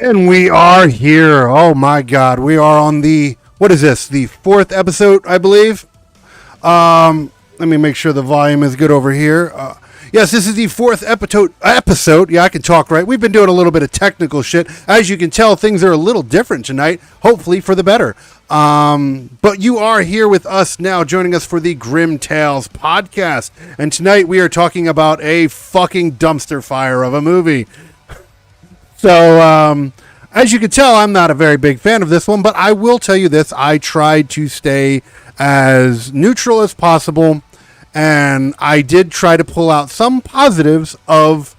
And we are here. Oh my God. We are on what is this? The fourth episode, I believe. Let me make sure the volume is good over here. Yes, this is the fourth episode. Yeah, I can talk right. We've been doing a little bit of technical shit. As you can tell, things are a little different tonight, hopefully for the better. But you are here with us now, joining us for the Grimm Tales podcast. And tonight we are talking about a fucking dumpster fire of a movie. So, as you can tell, I'm not a very big fan of this one, but I will tell you this. I tried to stay as neutral as possible, and I did try to pull out some positives of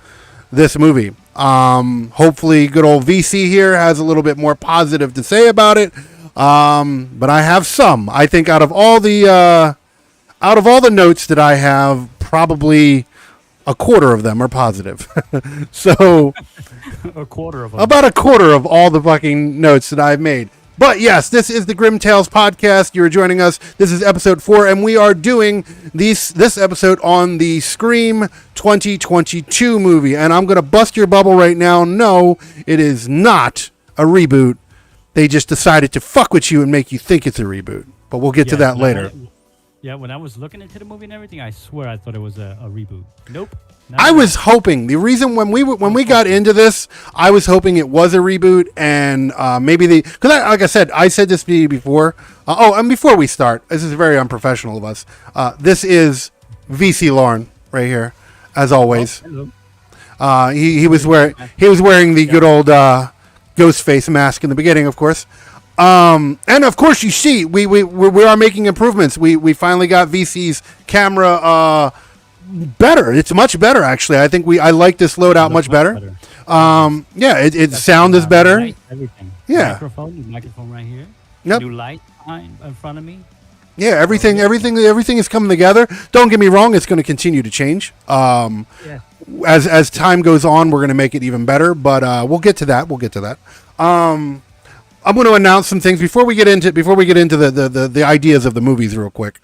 this movie. Hopefully, good old VC here has a little bit more positive to say about it, but I have some. I think out of all the notes that I have, probably a quarter of them are positive. So a quarter of them. About a quarter of all the fucking notes that I've made. But yes, this is the Grimm Tales podcast. You're joining us. This is episode 4, and we are doing this episode on the Scream 2022 movie. And I'm going to bust your bubble right now. No, it is not a reboot. They just decided to fuck with you and make you think it's a reboot. But we'll get to that later. When I was looking into the movie and everything, I swear I thought it was a reboot. Nope. I was hoping. The reason when we got into this, I was hoping it was a reboot, and maybe because like I said this to you before. And before we start, this is very unprofessional of us. This is VC Lauren right here, as always. He was wearing the good old ghost face mask in the beginning, of course. And of course, you see, we are making improvements. We finally got VC's camera better. It's much better, actually. I think I like this loadout much better. Sound is better. Everything. Yeah. Microphone right here. Yep. New light in front of me. Yeah, everything is coming together. Don't get me wrong; it's going to continue to change. As time goes on, we're going to make it even better. But we'll get to that. I'm going to announce some things before we get into the ideas of the movies real quick.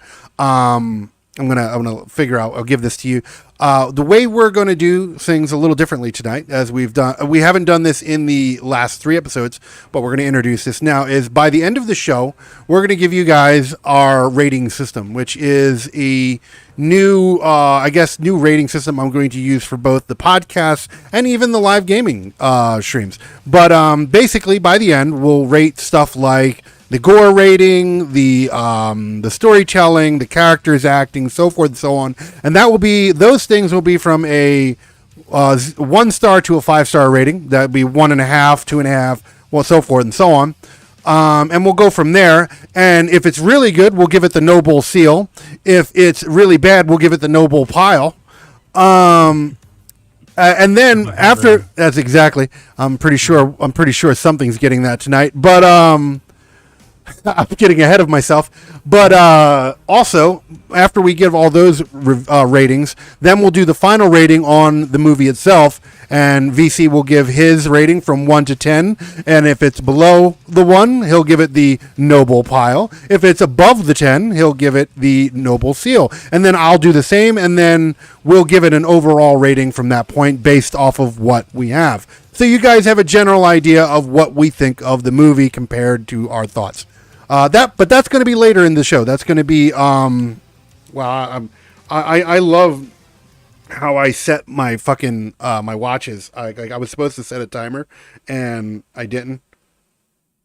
I'm gonna figure out. I'll give this to you. The way we're going to do things a little differently tonight, as we haven't done this in the last 3 episodes, but we're going to introduce this now. Is by the end of the show, we're going to give you guys our rating system, which is a new rating system I'm going to use for both the podcast and even the live gaming streams. But basically, by the end, we'll rate stuff like the gore rating, the storytelling, the characters acting, so forth and so on. And those things will be from a 1-star to a 5-star rating. That would be 1.5, 2.5, well, so forth and so on. And we'll go from there. And if it's really good, we'll give it the noble seal. If it's really bad, we'll give it the noble pile. And then after, that's exactly. I'm pretty sure something's getting that tonight. But I'm getting ahead of myself. But also, after we give all those ratings, then we'll do the final rating on the movie itself. And VC will give his rating from 1 to 10. And if it's below the 1, he'll give it the noble pile. If it's above the 10, he'll give it the noble seal. And then I'll do the same. And then we'll give it an overall rating from that point based off of what we have. So you guys have a general idea of what we think of the movie compared to our thoughts. But that's going to be later in the show. That's going to be, I love how I set my fucking, my watches. I was supposed to set a timer and I didn't.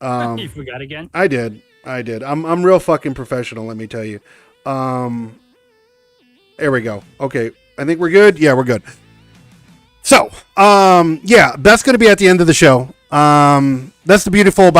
You forgot again? I did. I'm real fucking professional, let me tell you. There we go. Okay. I think we're good. Yeah, we're good. So, that's going to be at the end of the show. That's the beautiful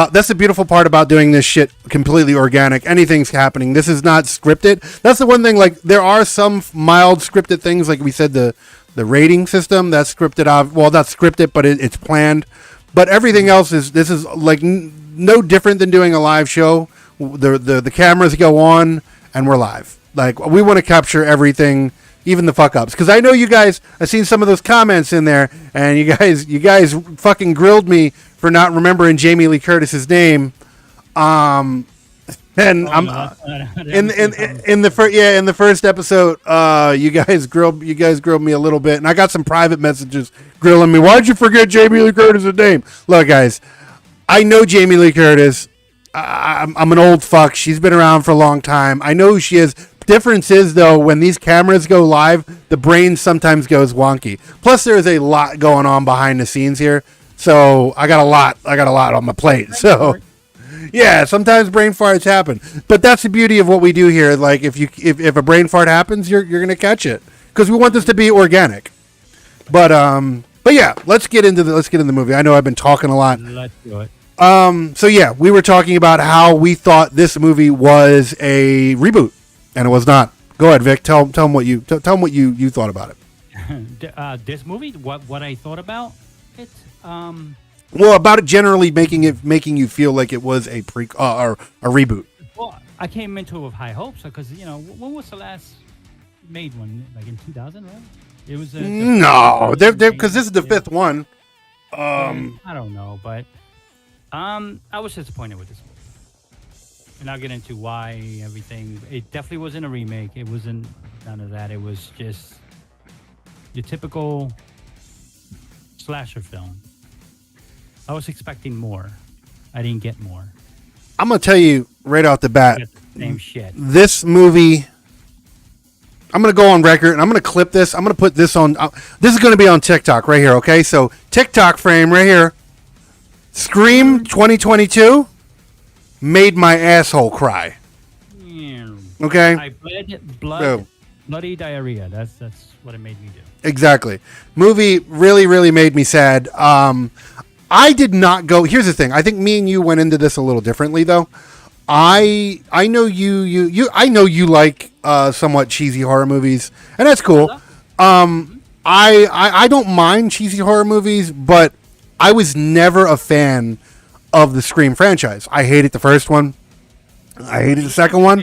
part about doing this shit completely organic. Anything's happening. This is not scripted. That's the one thing, like, there are some mild scripted things, like we said, the rating system, that's scripted out. Well, that's scripted, but it's planned. But everything else this is like no different than doing a live show. The cameras go on and we're live. Like, we want to capture everything, even the fuck ups, because I know you guys. I've seen some of those comments in there, and you guys fucking grilled me for not remembering Jamie Lee Curtis's name. And And Oh, I'm no, that's in the first episode, you guys grilled me a little bit, and I got some private messages grilling me. Why'd you forget Jamie Lee Curtis's name? Look, guys, I know Jamie Lee Curtis. I'm an old fuck. She's been around for a long time. I know who she is. Difference is, though, when these cameras go live, the brain sometimes goes wonky. Plus, there is a lot going on behind the scenes here, so I got a lot on my plate. So, yeah, sometimes brain farts happen, but that's the beauty of what we do here. Like, if a brain fart happens, you're gonna catch it because we want this to be organic. But yeah, let's get into the movie. I know I've been talking a lot. Let's do it. So yeah, we were talking about how we thought this movie was a reboot, and it was not. Go ahead, Vic. Tell them what you thought about it. This movie, what I thought about it. Well, about it generally making you feel like it was a or a reboot. Well, I came into it with high hopes because when was the last made one? Like in 2000, right? It was no, they're because this is the fifth one. I don't know, but I was disappointed with this movie, and I'll get into why everything. It definitely wasn't a remake. It wasn't none of that. It was just your typical slasher film. I was expecting more. I didn't get more. I'm gonna tell you right off the bat. Same shit. This movie. I'm gonna go on record and I'm gonna clip this. I'm gonna put this on. This is gonna be on TikTok right here. Okay, so TikTok frame right here. Scream 2022 made my asshole cry. Yeah. Okay. I bloody diarrhea. That's what it made me do. Exactly. Movie really made me sad. I did not go. Here's the thing. I think me and you went into this a little differently, though. I know I know you like somewhat cheesy horror movies, and that's cool. I don't mind cheesy horror movies, but I was never a fan of the Scream franchise. I hated the first one. I hated the second one.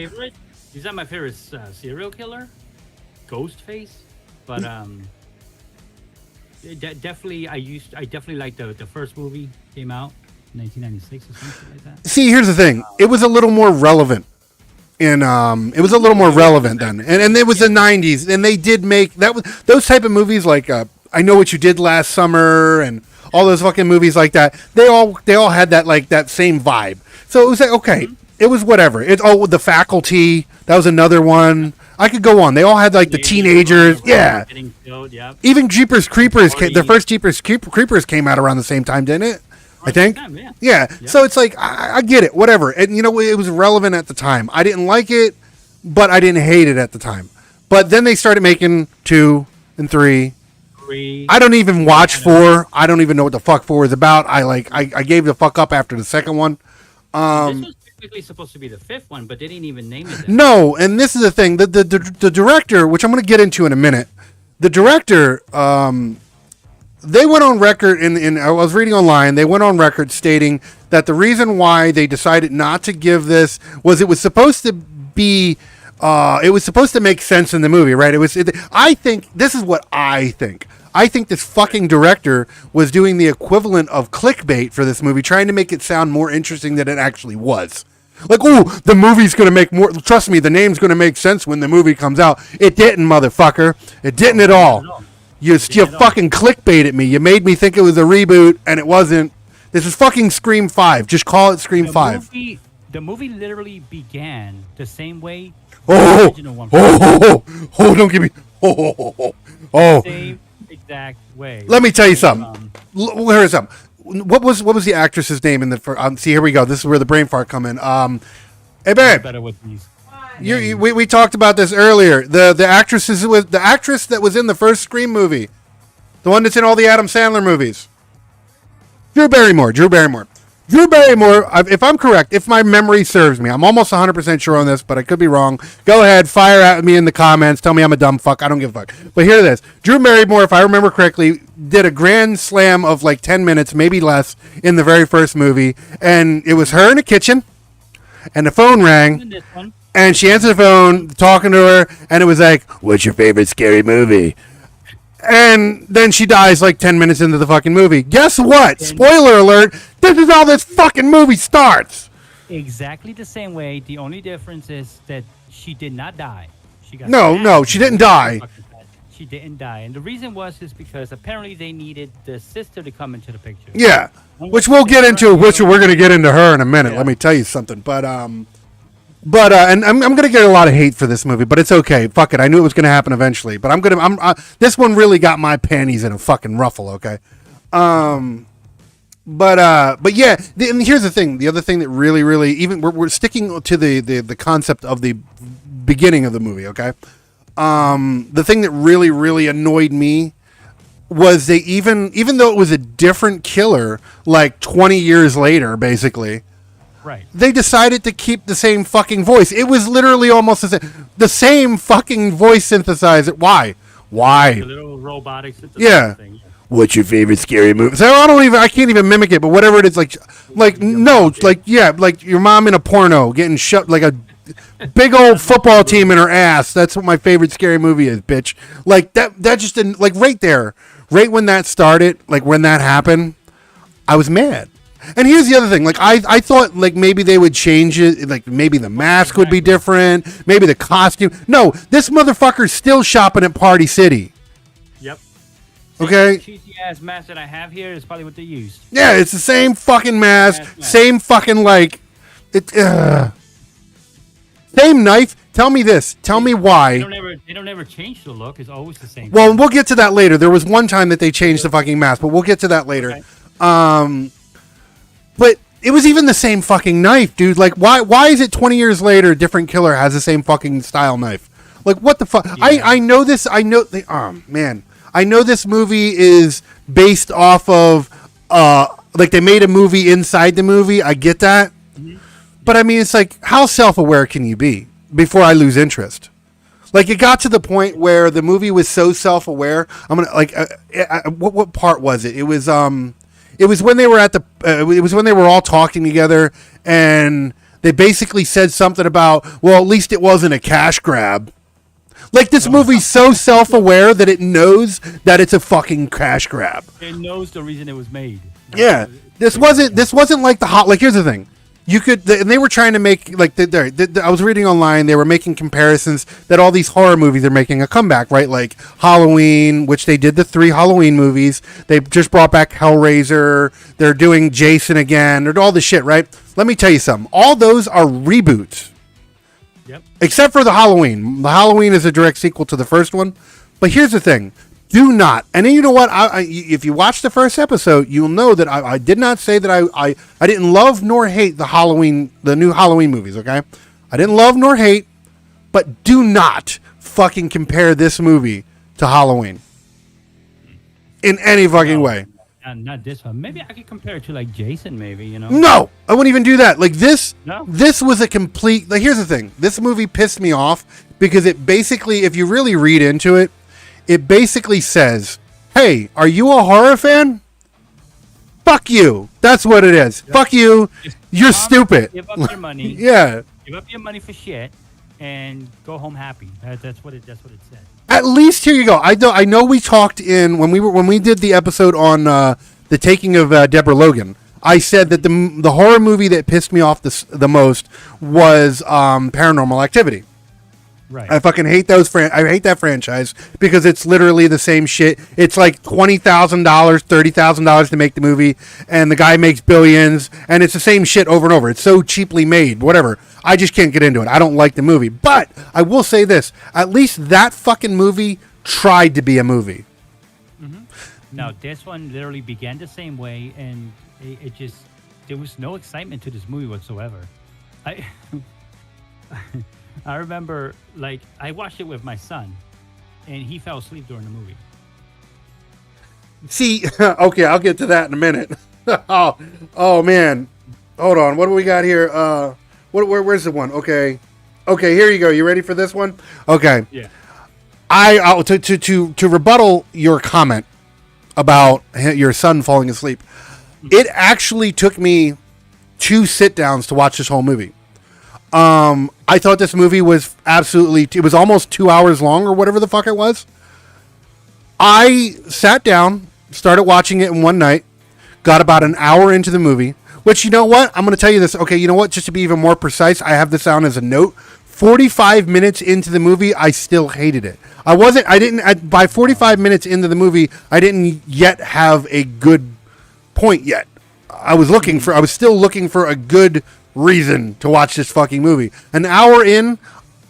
Is that my favorite serial killer? Ghostface, but definitely I definitely liked the first movie came out in 1996 or something like that. See, here's the thing. It was a little more relevant then, and it was the 90s, and they did make those type of movies like I Know What You Did Last Summer and all those fucking movies like that. They all had that same vibe. So it was like, okay, it was whatever. The Faculty, that was another one. I could go on. They all had like the teenagers. Yeah. Getting killed, yeah. Even Jeepers Creepers, the first Jeepers Creepers came out around the same time, didn't it? I think. Yeah. So it's like, I get it, whatever. And it was relevant at the time. I didn't like it, but I didn't hate it at the time. But then they started making 2 and 3. I don't even watch 4. I don't even know what the fuck 4 is about. I gave the fuck up after the second one. This was technically supposed to be the 5th one, but they didn't even name it. No, and this is the thing. The director, which I'm going to get into in a minute, the director, they went on record I was reading online. They went on record stating that the reason why they decided not to give this was it was supposed to be. It was supposed to make sense in the movie, right? I think this is what I think. I think this fucking director was doing the equivalent of clickbait for this movie, trying to make it sound more interesting than it actually was. Like, oh, the movie's going to make more. Trust me, the name's going to make sense when the movie comes out. It didn't, motherfucker. It didn't at all. You fucking clickbaited me. You made me think it was a reboot, and it wasn't. This is fucking Scream 5. Just call it Scream 5. The movie literally began the same way. Oh, don't give me. Same exact way. Let me tell you something. Here's something. What was the actress's name in the? See, here we go. This is where the brain fart come in. Hey, babe. Better with these. We talked about this earlier. The actress that was in the first Scream movie, the one that's in all the Adam Sandler movies. Drew Barrymore. If I'm correct, if my memory serves me, I'm almost 100% sure on this, but I could be wrong. Go ahead, fire at me in the comments. Tell me I'm a dumb fuck. I don't give a fuck. But here it is. Drew Barrymore, if I remember correctly, did a grand slam of like 10 minutes, maybe less, in the very first movie. And it was her in the kitchen, and the phone rang, and she answered the phone, talking to her, and it was like, what's your favorite scary movie? And then she dies like 10 minutes into the fucking movie. Guess what? Spoiler alert. This is how this fucking movie starts. exactly the same way. The only difference is that she did not die. She got No, she didn't die. She didn't die, and the reason is because apparently they needed the sister to come into the picture. Yeah, which we'll get into. Which we're going to get into her in a minute. Let me tell you something. But and I'm going to get a lot of hate for this movie, but it's okay. Fuck it. I knew it was going to happen eventually, but this one really got my panties in a fucking ruffle. Okay. But yeah. And here's the thing. The other thing that really even we're sticking to the concept of the beginning of the movie. Okay. The thing that really annoyed me was they even though it was a different killer, like 20 years later, basically, right? They decided to keep the same fucking voice. It was literally almost the same fucking voice synthesizer. Why? The little robotic synthesizer thing. Yeah. What's your favorite scary movie? So I can't even mimic it, but whatever it is, like your mom in a porno getting shot like a big old football team in her ass. That's what my favorite scary movie is, bitch. Like that just didn't, like, right there, right when that started, like when that happened, I was mad. And here's the other thing, like I thought like maybe they would change it, like maybe the mask would be different, maybe the costume. No, this motherfucker's still shopping at Party City. Yep. Okay. Cheesy ass mask that I have here is probably what they used. Yeah, it's the same fucking mask, same fucking like it. Same knife. Tell me this. Tell me why. They don't ever change the look. It's always the same. Well, we'll get to that later. There was one time that they changed the fucking mask, but we'll get to that later. Okay. But it was even the same fucking knife, dude. Like, why is it 20 years later, a different killer has the same fucking style knife? Like, what the fuck? Yeah. I know this. I know. Man. I know this movie is based off of, like, they made a movie inside the movie. I get that. Mm-hmm. But I mean, it's like, how self-aware can you be before I lose interest? Like, it got to the point where the movie was so self-aware. I'm gonna like, what part was it? It was when they were it was when they were all talking together, and they basically said something about, well, at least it wasn't a cash grab. Like, this movie's so self-aware that it knows that it's a fucking cash grab. It knows the reason it was made. Yeah, this wasn't like the hot. Like, here's the thing. And they were trying to make, like, I was reading online, they were making comparisons that all these horror movies are making a comeback, right? Like Halloween, which they did the 3 Halloween movies. They just brought back Hellraiser. They're doing Jason again. They're all this shit, right? Let me tell you something. All those are reboots. Yep. Except for the Halloween. The Halloween is a direct sequel to the first one. But here's the thing. Do not. And then, you know what? If you watch the first episode, you'll know that I did not say that I didn't love nor hate the new Halloween movies, okay? I didn't love nor hate, but do not fucking compare this movie to Halloween. In any fucking way. Not this one. Maybe I could compare it to, like, Jason, maybe, you know? No! I wouldn't even do that. Like, this was a complete... Like, here's the thing. This movie pissed me off because it basically, if you really read into it, it basically says, hey, are you a horror fan? Fuck you. That's what it is. Yep. Fuck you. You're stupid. Give up your money. Yeah. Give up your money for shit and go home happy. That's what it said. At least here you go. I know we talked when we did the episode on the taking of Deborah Logan. I said that the horror movie that pissed me off the most was Paranormal Activity. Right. I fucking hate I hate that franchise because it's literally the same shit. It's like $20,000, $30,000 to make the movie, and the guy makes billions, and it's the same shit over and over. It's so cheaply made, whatever. I just can't get into it. I don't like the movie. But I will say this. At least that fucking movie tried to be a movie. Mm-hmm. No, this one literally began the same way, and it just... There was no excitement to this movie whatsoever. I remember, like, I watched it with my son, and he fell asleep during the movie. See, okay, I'll get to that in a minute. oh, man. Hold on. What do we got here? Where's the one? Okay, here you go. You ready for this one? Okay. Yeah. To rebuttal your comment about your son falling asleep, it actually took me 2 sit-downs to watch this whole movie. I thought this movie was it was almost 2 hours long or whatever the fuck it was. I sat down, started watching it in one night, got about an hour into the movie, Which, you know what? I'm going to tell you this. Okay, you know what? Just to be even more precise, I have this down as a note. 45 minutes into the movie, I still hated it. By 45 minutes into the movie, I didn't yet have a good point yet. I was still looking for a good reason to watch this fucking movie. An hour in,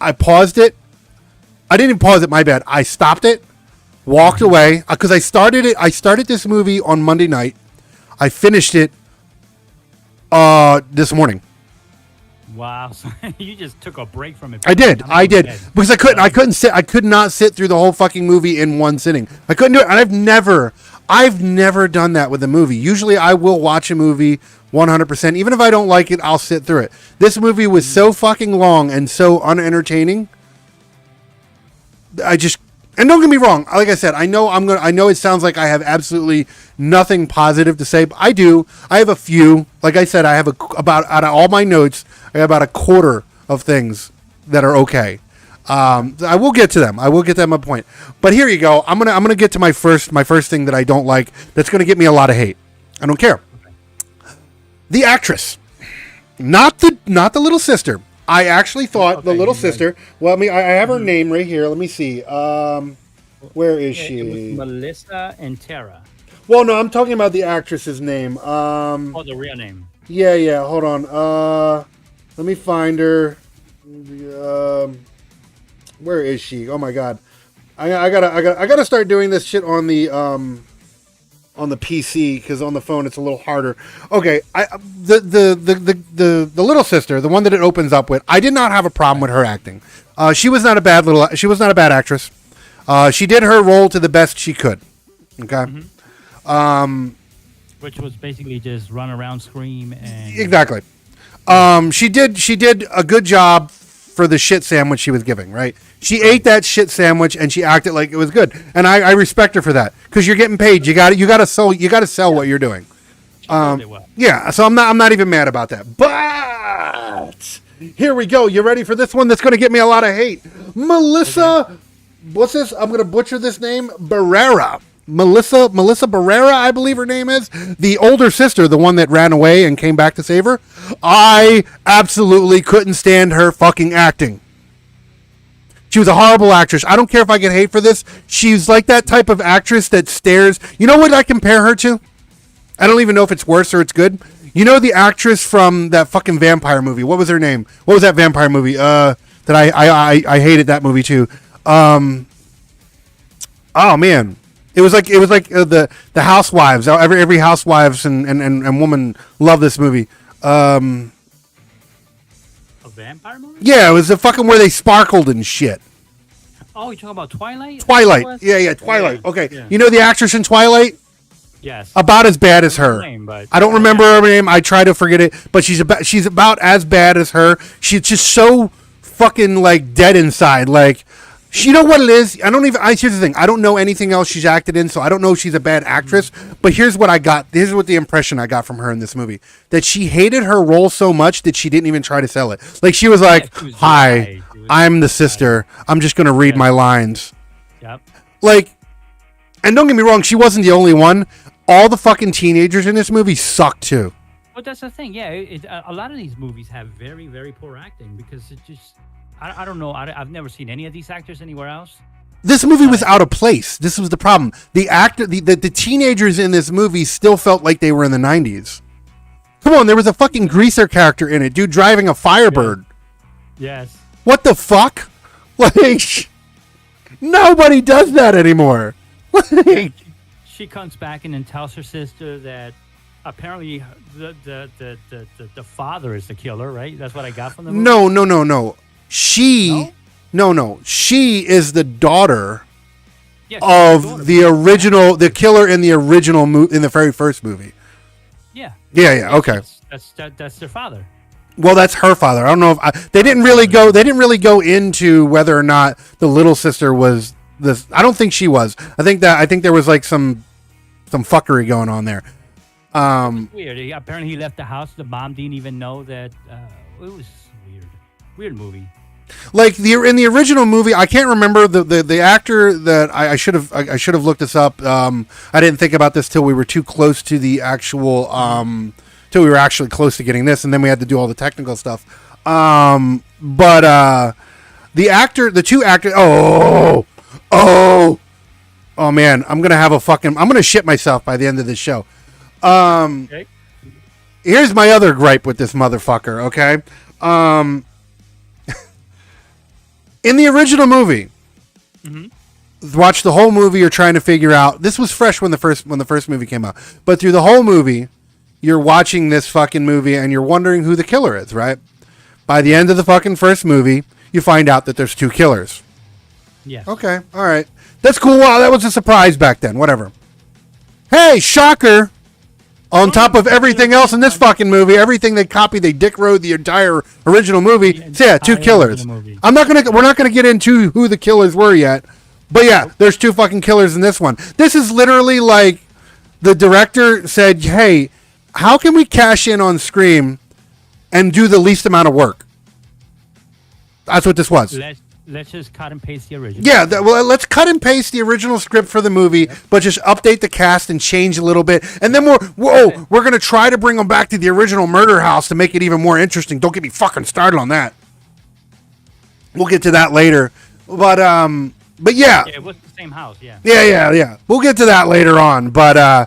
I paused it. I didn't even pause it, my bad. I stopped it, walked away, because I started this movie on Monday night. I finished it this morning. Wow, so you just took a break from it. I did, because I could not sit through the whole fucking movie in one sitting. I couldn't do it, and I've never done that with a movie. Usually, I will watch a movie 100%. Even if I don't like it, I'll sit through it. This movie was so fucking long and so unentertaining. And don't get me wrong. Like I said, I know it sounds like I have absolutely nothing positive to say, but I do. I have a few. Like I said, I have about out of all my notes, I have about a quarter of things that are okay. I will get to them. I will get them a point. But here you go. I'm gonna get to my first thing that I don't like. That's gonna get me a lot of hate. I don't care. The actress, not the little sister. I actually thought the little sister. Well, I have her name right here. Let me see. Where is she? It was Melissa and Tara. Well, no, I'm talking about the actress's name. The real name. Yeah. Hold on. Let me find her. Where is she? Oh my God. I gotta start doing this shit on the PC, because on the phone it's a little harder. Okay, the little sister, the one that it opens up with, I did not have a problem with her acting. She was not a bad actress. She did her role to the best she could. Okay. Mm-hmm. Which was basically just run around, scream, and exactly. She did a good job for the shit sandwich she was giving, right? She ate that shit sandwich and she acted like it was good, and I respect her for that, because you're getting paid. You got to sell what you're doing. Yeah, so I'm not even mad about that. But here we go. You ready for this one? That's going to get me a lot of hate. Melissa, what's this? I'm going to butcher this name. Barrera. Melissa Barrera, I believe her name is. The older sister, the one that ran away and came back to save her. I absolutely couldn't stand her fucking acting. She was a horrible actress. I don't care if I get hate for this. She's like that type of actress that stares. You know what I compare her to? I don't even know if it's worse or it's good. You know the actress from that fucking vampire movie? What was her name? What was that vampire movie? That I hated that movie too. Oh man. It was like the Housewives. Every housewives and woman love this movie. A vampire movie? Yeah, it was the fucking where they sparkled and shit. Oh, you're talking about Twilight? Twilight. Yeah, Twilight. Yeah. Okay. Yeah. You know the actress in Twilight? Yes. About as bad as her. I don't remember her name. I try to forget it, but she's about as bad as her. She's just so fucking like dead inside. Like, you know what it is? Here's the thing. I don't know anything else she's acted in, so I don't know if she's a bad actress. But here's what I got. Here's what the impression I got from her in this movie. That she hated her role so much that she didn't even try to sell it. Like, she was like, "Hi, I'm the sister. I'm just going to read my lines." Yep. Like, and don't get me wrong, she wasn't the only one. All the fucking teenagers in this movie suck too. But that's the thing. Yeah, a lot of these movies have very, very poor acting, because it just... I don't know. I've never seen any of these actors anywhere else. This movie was out of place. This was the problem. The teenagers in this movie still felt like they were in the 90s. Come on, there was a fucking greaser character in it, dude, driving a Firebird. Yes. What the fuck? Like, nobody does that anymore. She comes back and then tells her sister that apparently the father is the killer, right? That's what I got from the movie. No. She is the daughter of the original, the killer in the original in the very first movie. Yeah. Okay. That's their father. Well, that's her father. I don't know if they didn't really go into whether or not the little sister was this. I don't think she was. I think there was like some fuckery going on there. Weird. Apparently, he left the house. The mom didn't even know that. It was weird movie. Like in the original movie, I can't remember the actor that I should have looked this up. I didn't think about this till we were too close to the actual till we were actually close to getting this, and then we had to do all the technical stuff. The two actors. Oh man, I'm gonna shit myself by the end of this show. Okay. Here's my other gripe with this motherfucker. Okay, in the original movie, watch the whole movie. You're trying to figure out. This was fresh when the first movie came out, but through the whole movie, you're watching this fucking movie and you're wondering who the killer is. Right? By the end of the fucking first movie, you find out that there's two killers. Yeah. Okay. All right. That's cool. Wow, that was a surprise back then. Whatever. Hey, shocker. On top of everything else in this fucking movie, everything they copied, they dick rode the entire original movie. So yeah, two killers. We're not gonna get into who the killers were yet. But yeah, there's two fucking killers in this one. This is literally like the director said, "Hey, how can we cash in on Scream and do the least amount of work?" That's what this was. Let's just cut and paste the original. Yeah, let's cut and paste the original script for the movie, but just update the cast and change a little bit. And then we're going to try to bring them back to the original murder house to make it even more interesting. Don't get me fucking started on that. We'll get to that later. But yeah. Yeah, it was the same house, yeah. Yeah. We'll get to that later on. But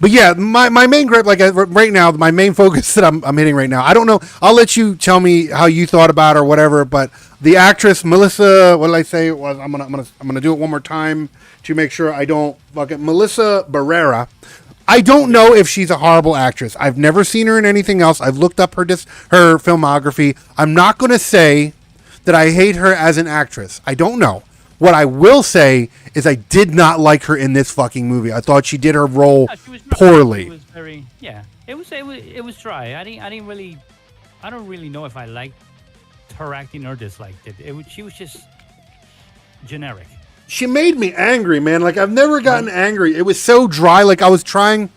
yeah, my main grip, right now, my main focus that I'm hitting right now, I don't know. I'll let you tell me how you thought about it or whatever. But the actress Melissa, what did I say it was? I'm gonna do it one more time to make sure I don't fuck it. Melissa Barrera. I don't know if she's a horrible actress. I've never seen her in anything else. I've looked up her filmography. I'm not gonna say that I hate her as an actress. I don't know. What I will say is I did not like her in this fucking movie. I thought she did her role poorly. It was very, yeah. It was dry. I don't really know if I liked her acting or disliked it. She was just generic. She made me angry, man. Like I've never gotten angry. It was so dry. Like I was trying.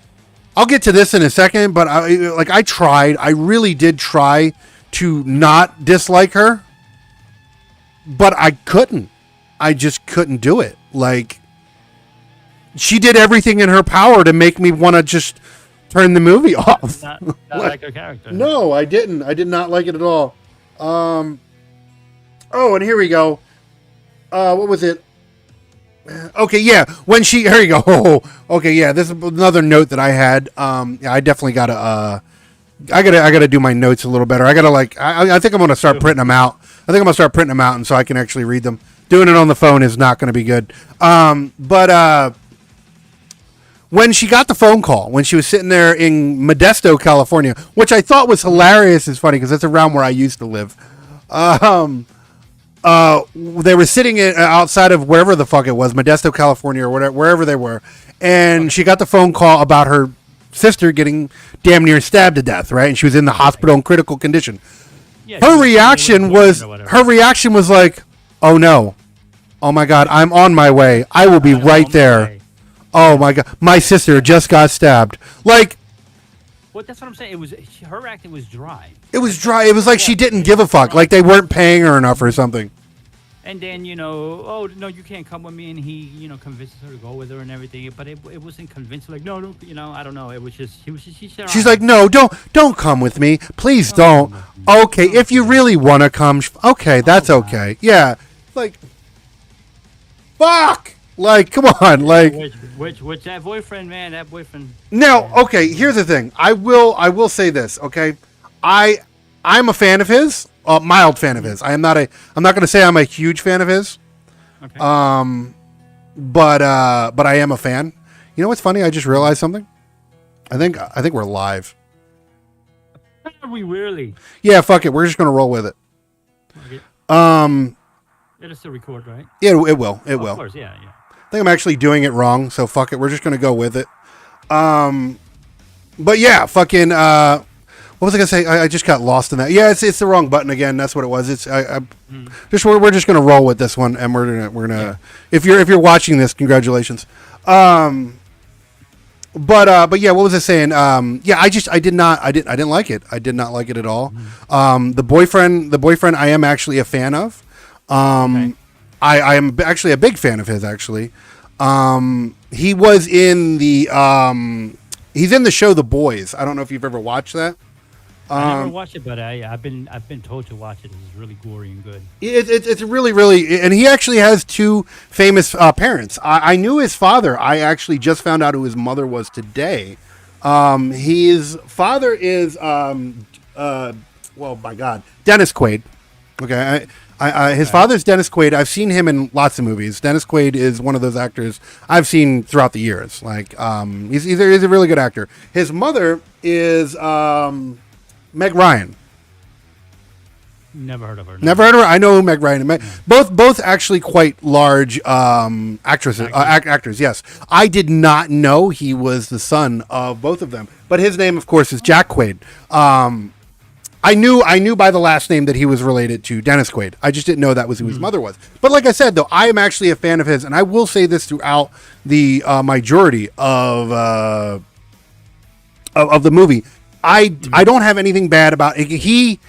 I'll get to this in a second, but I tried. I really did try to not dislike her, but I couldn't. I just couldn't do it. Like, she did everything in her power to make me want to just turn the movie off. Not like her character. No, I didn't. I did not like it at all. Oh, and here we go. What was it? Okay, yeah. Here you go. Oh, okay, yeah. This is another note that I had. Yeah, I definitely gotta. I gotta do my notes a little better. I think I'm gonna start printing them out. And so I can actually read them. Doing it on the phone is not going to be good. But when she got the phone call, when she was sitting there in Modesto, California, which I thought was hilarious, is funny because that's around where I used to live. They were sitting outside of wherever the fuck it was, Modesto, California, or wherever they were, and she got the phone call about her sister getting damn near stabbed to death, right? And she was in the hospital in critical condition. Yeah, her reaction was like, "Oh no. Oh my God, I'm on my way. I will be right there. Oh my God, my sister just got stabbed." Like, well, that's what I'm saying. Her acting was dry. It was dry. It was like she didn't give a fuck. Like they weren't paying her enough or something. And then, oh, no, you can't come with me. And he, convinces her to go with her and everything. But it wasn't convincing. Like, no, I don't know. It was just, she's like, "No, don't come with me. Please don't." Okay, if you really want to come, okay, that's okay. Yeah. Like, fuck. Like, come on. Like, which that boyfriend, man, that boyfriend. Now, okay, here's the thing. I will say this, okay? I'm a fan of his. A mild fan of his. I'm not going to say I'm a huge fan of his. Okay. But I am a fan. You know what's funny? I just realized something. I think we're live. Are we really? Yeah, fuck it. We're just going to roll with it. Okay. It'll still record, right? Yeah, it will. It will. Of course, yeah. I think I'm actually doing it wrong, so fuck it. We're just going to go with it. But yeah, fucking what was I gonna say? I just got lost in that. Yeah, it's the wrong button again. That's what it was. We're just gonna roll with this one, and we're gonna. Yeah. If you're watching this, congratulations. But yeah, what was I saying? Yeah, I didn't like it. I did not like it at all. The boyfriend, I am actually a fan of. Okay. I am actually a big fan of his. Actually, he was in the He's in the show The Boys. I don't know if you've ever watched that. I never watched it, but I've been told to watch it. It's really gory and good. It's really, really, and he actually has two famous parents. I knew his father. I actually just found out who his mother was today. His father is, well, my God, Dennis Quaid. Okay, his father's Dennis Quaid. I've seen him in lots of movies. Dennis Quaid is one of those actors I've seen throughout the years. Like, he's a really good actor. His mother is Meg Ryan. Never heard of her. No. Never heard of her. I know who Meg Ryan is. Both actually quite large actors. Yes, I did not know he was the son of both of them. But his name, of course, is Jack Quaid. I knew by the last name that he was related to Dennis Quaid. I just didn't know that was who his mother was. But like I said, though, I am actually a fan of his, and I will say this throughout the majority of the movie. I don't have anything bad about it. He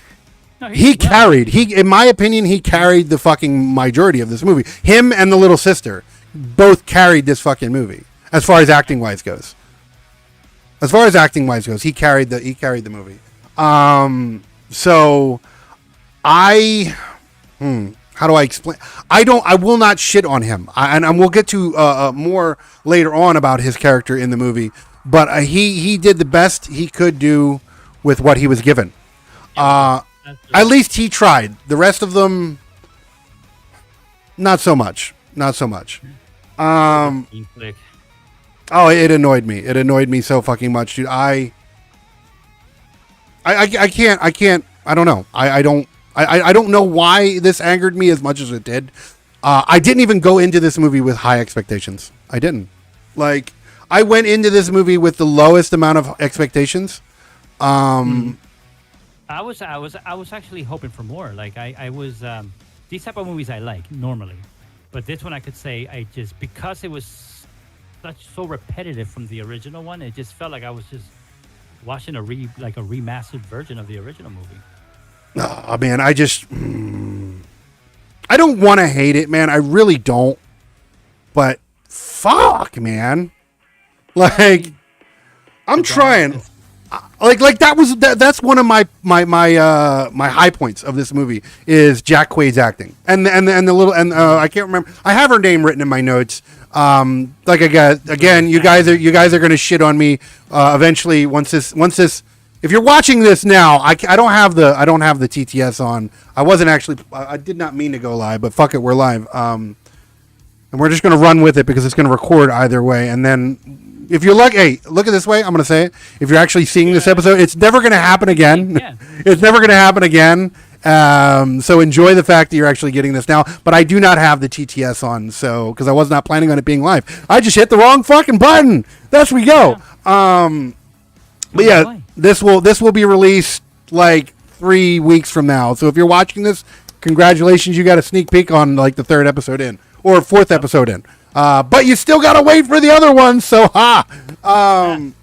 carried, in my opinion, he carried the fucking majority of this movie. Him and the little sister both carried this fucking movie as far as acting wise goes. He carried the movie. So how do I explain? I will not shit on him. And we'll get to more later on about his character in the movie. But he did the best he could do with what he was given. At least he tried. The rest of them, not so much. Oh, it annoyed me. It annoyed me so fucking much, dude. I can't. I don't know. I don't know why this angered me as much as it did. I didn't even go into this movie with high expectations. I didn't. Like, I went into this movie with the lowest amount of expectations. I was actually hoping for more. Like I was these type of movies I like normally, but this one I could say I just, because it was so repetitive from the original one, it just felt like I was just watching a remastered version of the original movie. Oh man, I don't want to hate it, man. I really don't. But fuck, man. Like, I'm trying. Like that's one of my high points of this movie is Jack Quaid's acting and the little I can't remember. I have her name written in my notes. Like again, you guys are gonna shit on me eventually once this. If you're watching this now, I don't have the TTS on. I did not mean to go live, but fuck it, we're live. And we're just gonna run with it because it's gonna record either way, and then. If you're lucky, hey, look at this way. I'm going to say it. If you're actually seeing this episode, it's never going to happen again. Yeah. It's never going to happen again. So enjoy the fact that you're actually getting this now. But I do not have the TTS on, so because I was not planning on it being live. I just hit the wrong fucking button. Thus we go. Yeah. But yeah, this will be released like 3 weeks from now. So if you're watching this, congratulations, you got a sneak peek on like the 3rd episode in or 4th episode in. But you still gotta wait for the other ones, so we're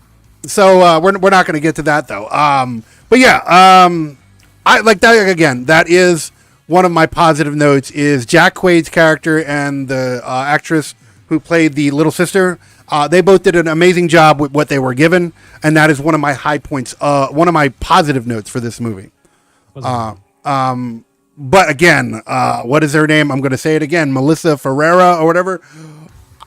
not gonna get to that though. But yeah, I like that again. That is one of my positive notes. Is Jack Quaid's character and the actress who played the little sister. They both did an amazing job with what they were given, and that is one of my high points. One of my positive notes for this movie. But again, what is her name? I'm gonna say it again, Melissa Ferrera or whatever.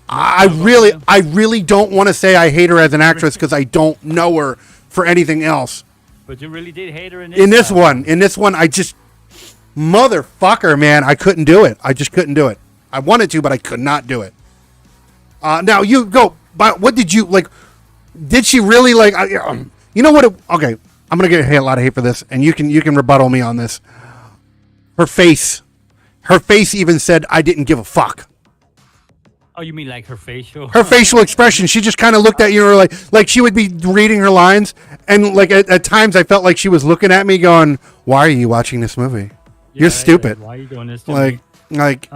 I really don't want to say I hate her as an actress because I don't know her for anything else. But you really did hate her in this one. In this one, I just motherfucker, man. I couldn't do it. I just couldn't do it. I wanted to, but I could not do it. Now you go. But what did you like? Did she really like? You know what? Okay, I'm gonna get a lot of hate for this, and you can rebuttal me on this. Her face even said, "I didn't give a fuck." Oh, you mean like her facial? Her facial expression. She just kind of looked at you, like she would be reading her lines, and like at times I felt like she was looking at me, going, "Why are you watching this movie? You're stupid. Why are you doing this to me?" Like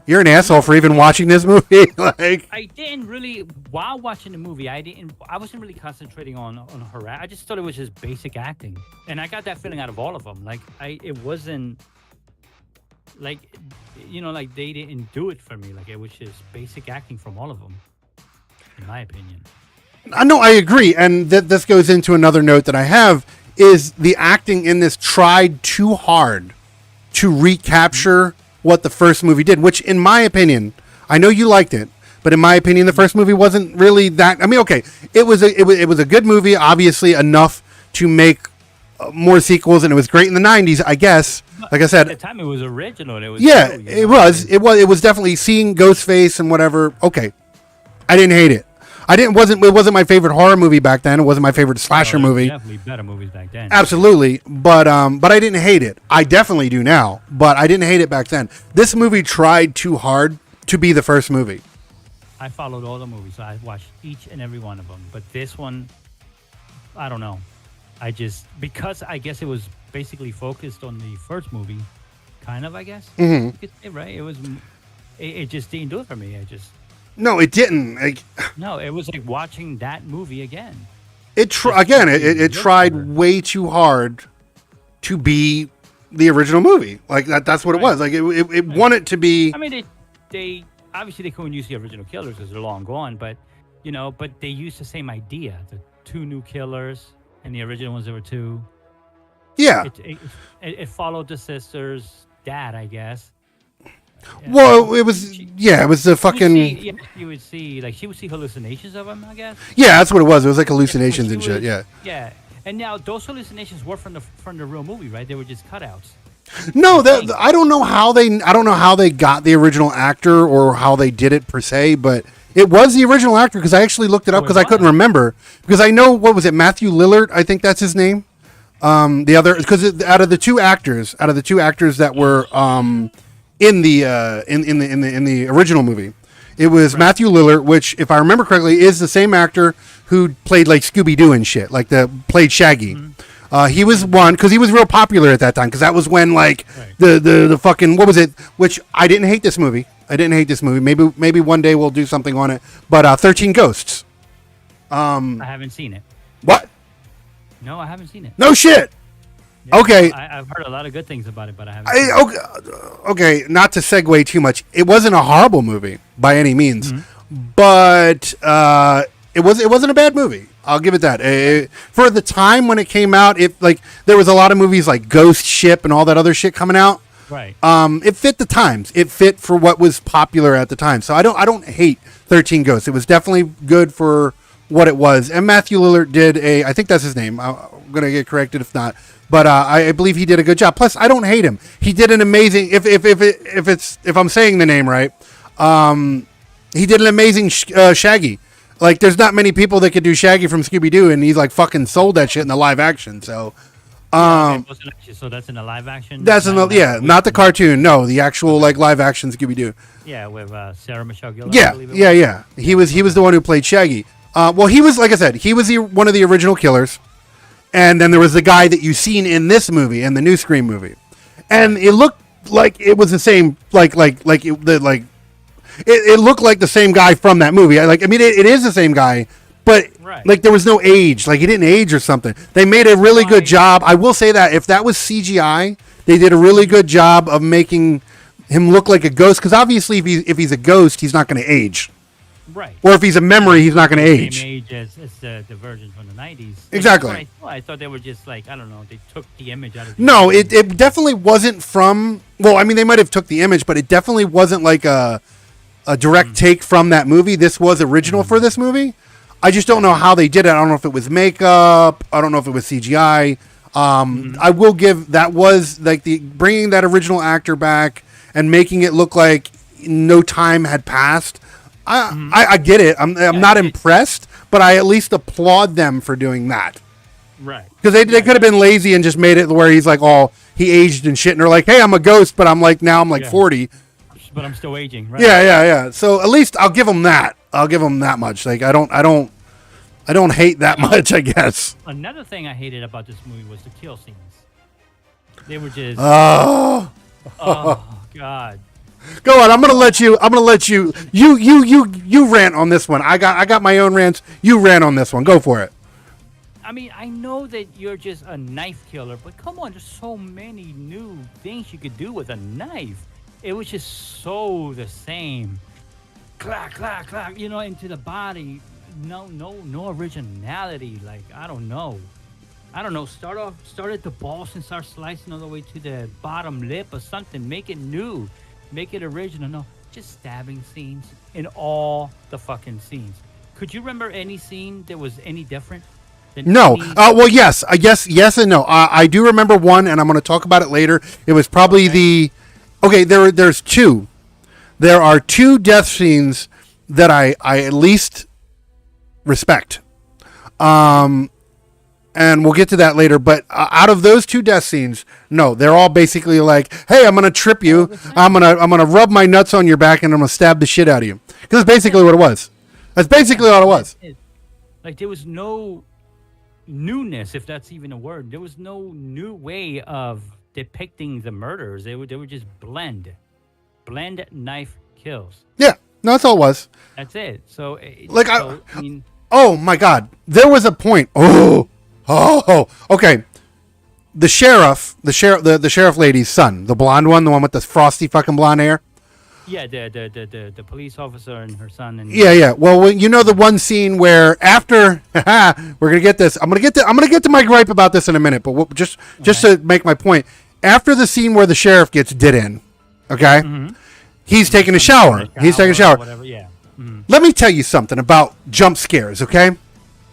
you're an asshole for even watching this movie. Like I didn't really, while watching the movie, I wasn't really concentrating on her. I just thought it was just basic acting, and I got that feeling out of all of them. Like it wasn't. Like, you know, like they didn't do it for me. Like it was just basic acting from all of them, in my opinion. I know, I agree, and this goes into another note that I have is the acting in this tried too hard to recapture what the first movie did, which, in my opinion, I know you liked it, but in my opinion, the first movie wasn't really that. I mean, okay, it was a good movie, obviously enough to make more sequels, and it was great in the '90s, I guess. Like I said, at the time it was original. It was yeah, new, it was definitely seeing Ghostface and whatever. Okay, I didn't hate it. It wasn't my favorite horror movie back then. It wasn't my favorite slasher movie. Definitely better movies back then. Absolutely, but I didn't hate it. I definitely do now, but I didn't hate it back then. This movie tried too hard to be the first movie. I followed all the movies, so I watched each and every one of them. But this one, I don't know. Because I guess it was basically focused on the first movie, kind of. I guess. Mm-hmm. You could say, right? It just didn't do it for me. No, it didn't. No, it was like watching that movie again. It tried way too hard to be the original movie. Like that's what it was. Like it wanted to be. I mean, they obviously they couldn't use the original killers because they're long gone, but they used the same idea. The two new killers, and the original ones there were two. Yeah. It followed the sister's dad, I guess. Well, it was the fucking. You would see she would see hallucinations of him, I guess. Yeah, that's what it was. It was like hallucinations and shit. Yeah. Yeah, and now those hallucinations were from the real movie, right? They were just cutouts. No, I don't know how they got the original actor or how they did it per se, but it was the original actor because I actually looked it up because I couldn't remember because I know what was it, Matthew Lillard, I think that's his name. The other because out of the two actors that were in the original movie, it was Matthew Lillard, which if I remember correctly is the same actor who played like Scooby-Doo and shit, played Shaggy. Mm-hmm. He was one because he was real popular at that time because that was when the fucking what was it? Which I didn't hate this movie. Maybe one day we'll do something on it. But 13 Ghosts. I haven't seen it. What? No, I haven't seen it. No shit. Yeah, okay. I've heard a lot of good things about it, but I haven't. Okay, not to segue too much. It wasn't a horrible movie by any means, but it wasn't a bad movie. I'll give it that. For the time when it came out, there was a lot of movies like Ghost Ship and all that other shit coming out. Right. It fit the times. It fit for what was popular at the time. So I don't hate 13 Ghosts. It was definitely good for what it was. And Matthew Lillard did I think that's his name. I'm gonna get corrected if not. But I believe he did a good job. Plus, I don't hate him. He did an amazing. If I'm saying the name right, he did an amazing Shaggy. Like, there's not many people that could do Shaggy from Scooby-Doo, and he's like fucking sold that shit in the live action. So, so that's in the live action. That's not the cartoon. No, the actual live action Scooby-Doo. Yeah, with Sarah Michelle Gellar. Yeah. He was the one who played Shaggy. Well, he was, like I said, he was one of the original killers. And then there was the guy that you've seen in this movie, in the new Scream movie. And it looked like it was the same, it looked like the same guy from that movie. It is the same guy, but there was no age. Like, he didn't age or something. They made a really good job. I will say that if that was CGI, they did a really good job of making him look like a ghost. Because obviously, if he's a ghost, he's not going to age. Right. Or if he's a memory, he's not going to age. Same age as the version from the 90s. Exactly. I thought they were just I don't know, they took the image out of No, it definitely wasn't from, well, I mean, they might have took the image, but it definitely wasn't like a direct take from that movie. This was original for this movie. I just don't know how they did it. I don't know if it was makeup. I don't know if it was CGI. I will give, that was bringing that original actor back and making it look like no time had passed. I get it. I'm not impressed, but I at least applaud them for doing that. Right. Because they could have been lazy and just made it where he's like, he aged and shit, and they're like, hey, I'm a ghost, but I'm 40. But I'm still aging, right? Yeah. So at least I'll give them that. I'll give them that much. I don't hate that much, I guess. Another thing I hated about this movie was the kill scenes. They were just oh God. Go on. I'm gonna let you. You rant on this one. I got my own rants. You rant on this one. Go for it. I mean, I know that you're just a knife killer, but come on, there's so many new things you could do with a knife. It was just so the same. Clack, clack, clack, into the body. no originality. Like I don't know. Start at the balls and start slicing all the way to the bottom lip or something. Make it new, make it original. No, just stabbing scenes in all the fucking scenes. Could you remember any scene that was any different? No. Well, yes. I guess yes and no. I do remember one, and I'm going to talk about it later. It was probably there's two. There are two death scenes that I at least respect. And we'll get to that later. But out of those two death scenes, no, they're all basically like, "Hey, I'm gonna trip you. I'm gonna rub my nuts on your back, and I'm gonna stab the shit out of you." Because that's basically what it was. That's basically all it was. Like there was no newness, if that's even a word. There was no new way of depicting the murders. They were just blend knife kills. Yeah, no, that's all it was. That's it. So like I mean, oh my God, there was a point. Okay. The sheriff lady's son, the blonde one, the one with the frosty fucking blonde hair. Yeah, the police officer and her son. And yeah. Well, you know the one scene where after we're gonna get this. I'm gonna get to my gripe about this in a minute, but just to make my point, after the scene where the sheriff gets did in, okay, he's taking a shower. He's taking a shower. Whatever. Yeah. Mm-hmm. Let me tell you something about jump scares, okay?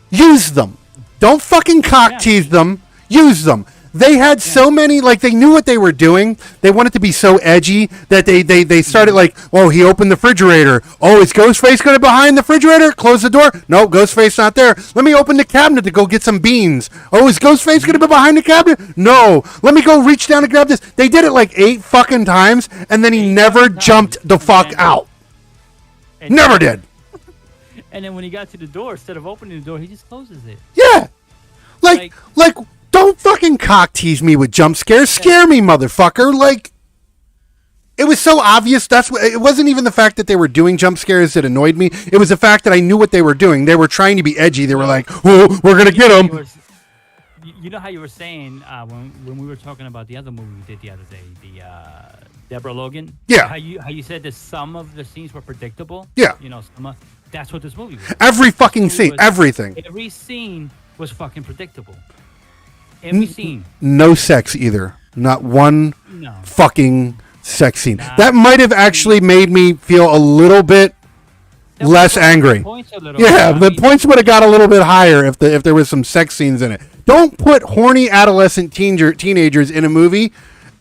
Use them. Don't fucking cock tease them. Use them. They had so many, like, they knew what they were doing. They wanted to be so edgy that they started like, oh, he opened the refrigerator. Oh, is Ghostface going to behind the refrigerator? Close the door. No, Ghostface not there. Let me open the cabinet to go get some beans. Oh, is Ghostface going to be behind the cabinet? No. Let me go reach down and grab this. They did it like 8 fucking times, and then he never jumped the fuck out. Never did. And then when he got to the door, instead of opening the door, he just closes it. Yeah. Like don't fucking cock tease me with jump scares. Scare me, motherfucker. Like, it was so obvious. It wasn't even the fact that they were doing jump scares that annoyed me. It was the fact that I knew what they were doing. They were trying to be edgy. They were like, oh, we're going to get them. You know how you were saying when we were talking about the other movie we did the other day, the Deborah Logan? Yeah. How you said that some of the scenes were predictable? Yeah. You know, that's what this movie was. Every fucking scene. Everything. Every scene was fucking predictable. Every scene. No sex either. Not one fucking sex scene. That might have actually made me feel a little bit less angry. The points would have got a little bit higher if there was some sex scenes in it. Don't put horny adolescent teenagers in a movie.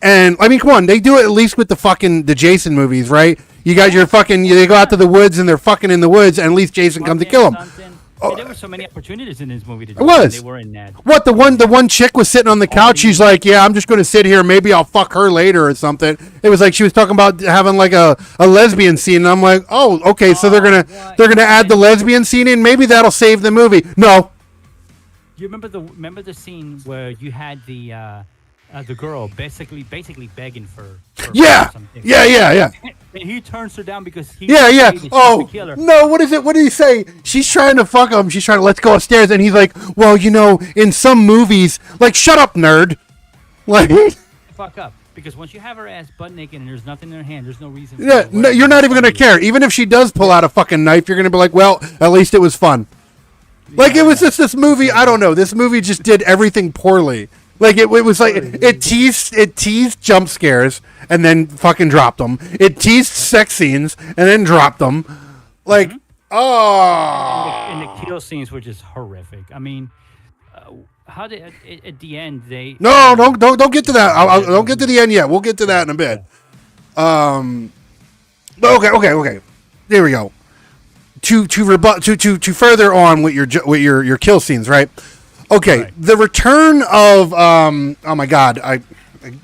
And I mean, come on, they do it at least with the Jason movies, right? You guys, they go out to the woods and they're fucking in the woods, and at least Jason comes to kill them. And there were so many opportunities in this movie. They were in that. What the one chick was sitting on the couch. She's like, "Yeah, I'm just going to sit here. Maybe I'll fuck her later or something." It was like she was talking about having like a lesbian scene, and I'm like, "Oh, okay." So they're gonna add the lesbian scene in. Maybe that'll save the movie. No. You remember the scene where you had the girl basically begging for something. Yeah. And he turns her down because he oh no, what is it? What did he say? She's trying to fuck him. She's trying to let's go upstairs, and he's like, well, in some movies, like, shut up, nerd. Like, fuck up, because once you have her ass butt naked and there's nothing in her hand, there's no reason. Yeah, no, you're not even gonna care. Even if she does pull out a fucking knife, you're gonna be like, well, at least it was fun. Like, it was just this movie. I don't know. This movie just did everything poorly. Like, it was like it teased jump scares and then fucking dropped them. It teased sex scenes and then dropped them. Like, and the kill scenes were just horrific. I mean, how did at the end they? No, don't get to that. Don't get to the end yet. We'll get to that in a bit. Okay. There we go. To further on with your kill scenes, right? Okay, right. The return of oh my God,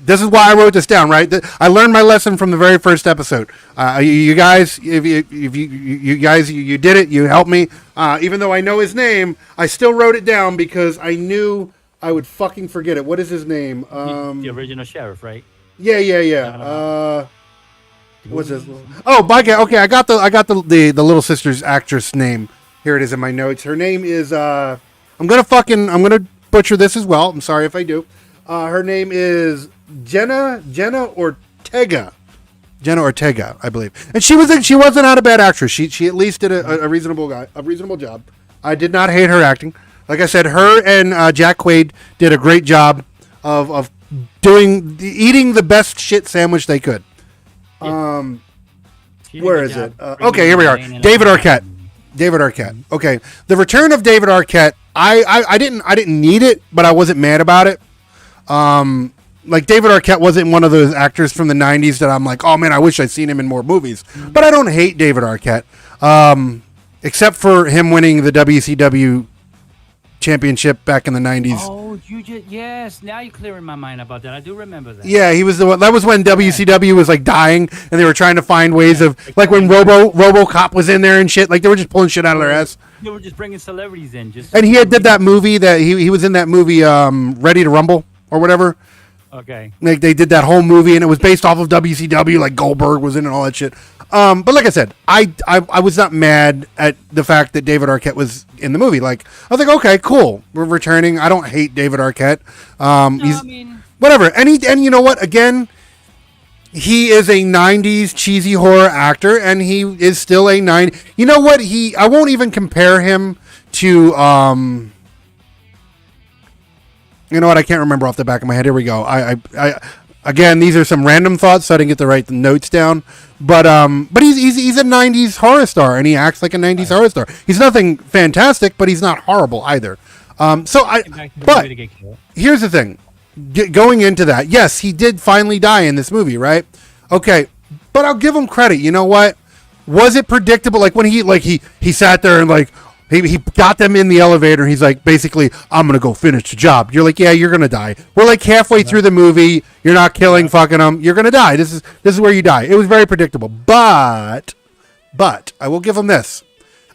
this is why I wrote this down, right? I learned my lesson from the very first episode. You guys, if you did it, you helped me. Even though I know his name, I still wrote it down because I knew I would fucking forget it. What is his name? The original sheriff, right? Yeah. What's this? Oh, my God. Okay, I got the little sister's actress name. Here it is in my notes. Her name is I'm gonna butcher this as well. I'm sorry if I do. Her name is Jenna Ortega. Jenna Ortega, I believe. And she wasn't not a bad actress. She at least did a reasonable job. I did not hate her acting. Like I said, her and Jack Quaid did a great job of eating the best shit sandwich they could. Where is it? Okay, here we are. David Arquette. David Arquette. Okay, the return of David Arquette. I didn't need it, but I wasn't mad about it. Like David Arquette wasn't one of those actors from the '90s that I'm like, oh man, I wish I'd seen him in more movies. But I don't hate David Arquette, except for him winning the WCW championship back in the '90s. Oh, yes. Now you're clearing my mind about that. I do remember that. Yeah, he was the one. That was when WCW was like dying, and they were trying to find ways of like when RoboCop was in there and shit. Like they were just pulling shit out of their ass. They were just bringing celebrities in. And he did that movie that he was in that movie, Ready to Rumble or whatever. Okay. Like they did that whole movie, and it was based off of WCW. Like Goldberg was in it and all that shit. But like I said, I was not mad at the fact that David Arquette was in the movie. Like I was like, okay, cool, we're returning. I don't hate David Arquette. Whatever. And you know what? Again, he is a '90s cheesy horror actor, and he is still a You know what? I won't even compare him to. You know what? I can't remember off the back of my head. Here we go. Again, these are some random thoughts, so I didn't get to write the notes down. But he's a '90s horror star, and he acts like a '90s horror star. He's nothing fantastic, but he's not horrible either. But here's the thing: going into that, yes, he did finally die in this movie, right? Okay, but I'll give him credit. You know what? Was it predictable? Like when he sat there and like. He got them in the elevator, and he's like, basically, I'm going to go finish the job. You're like, yeah, you're going to die. We're like halfway through the movie. You're not killing fucking them. You're going to die. This is where you die. It was very predictable. But I will give him this.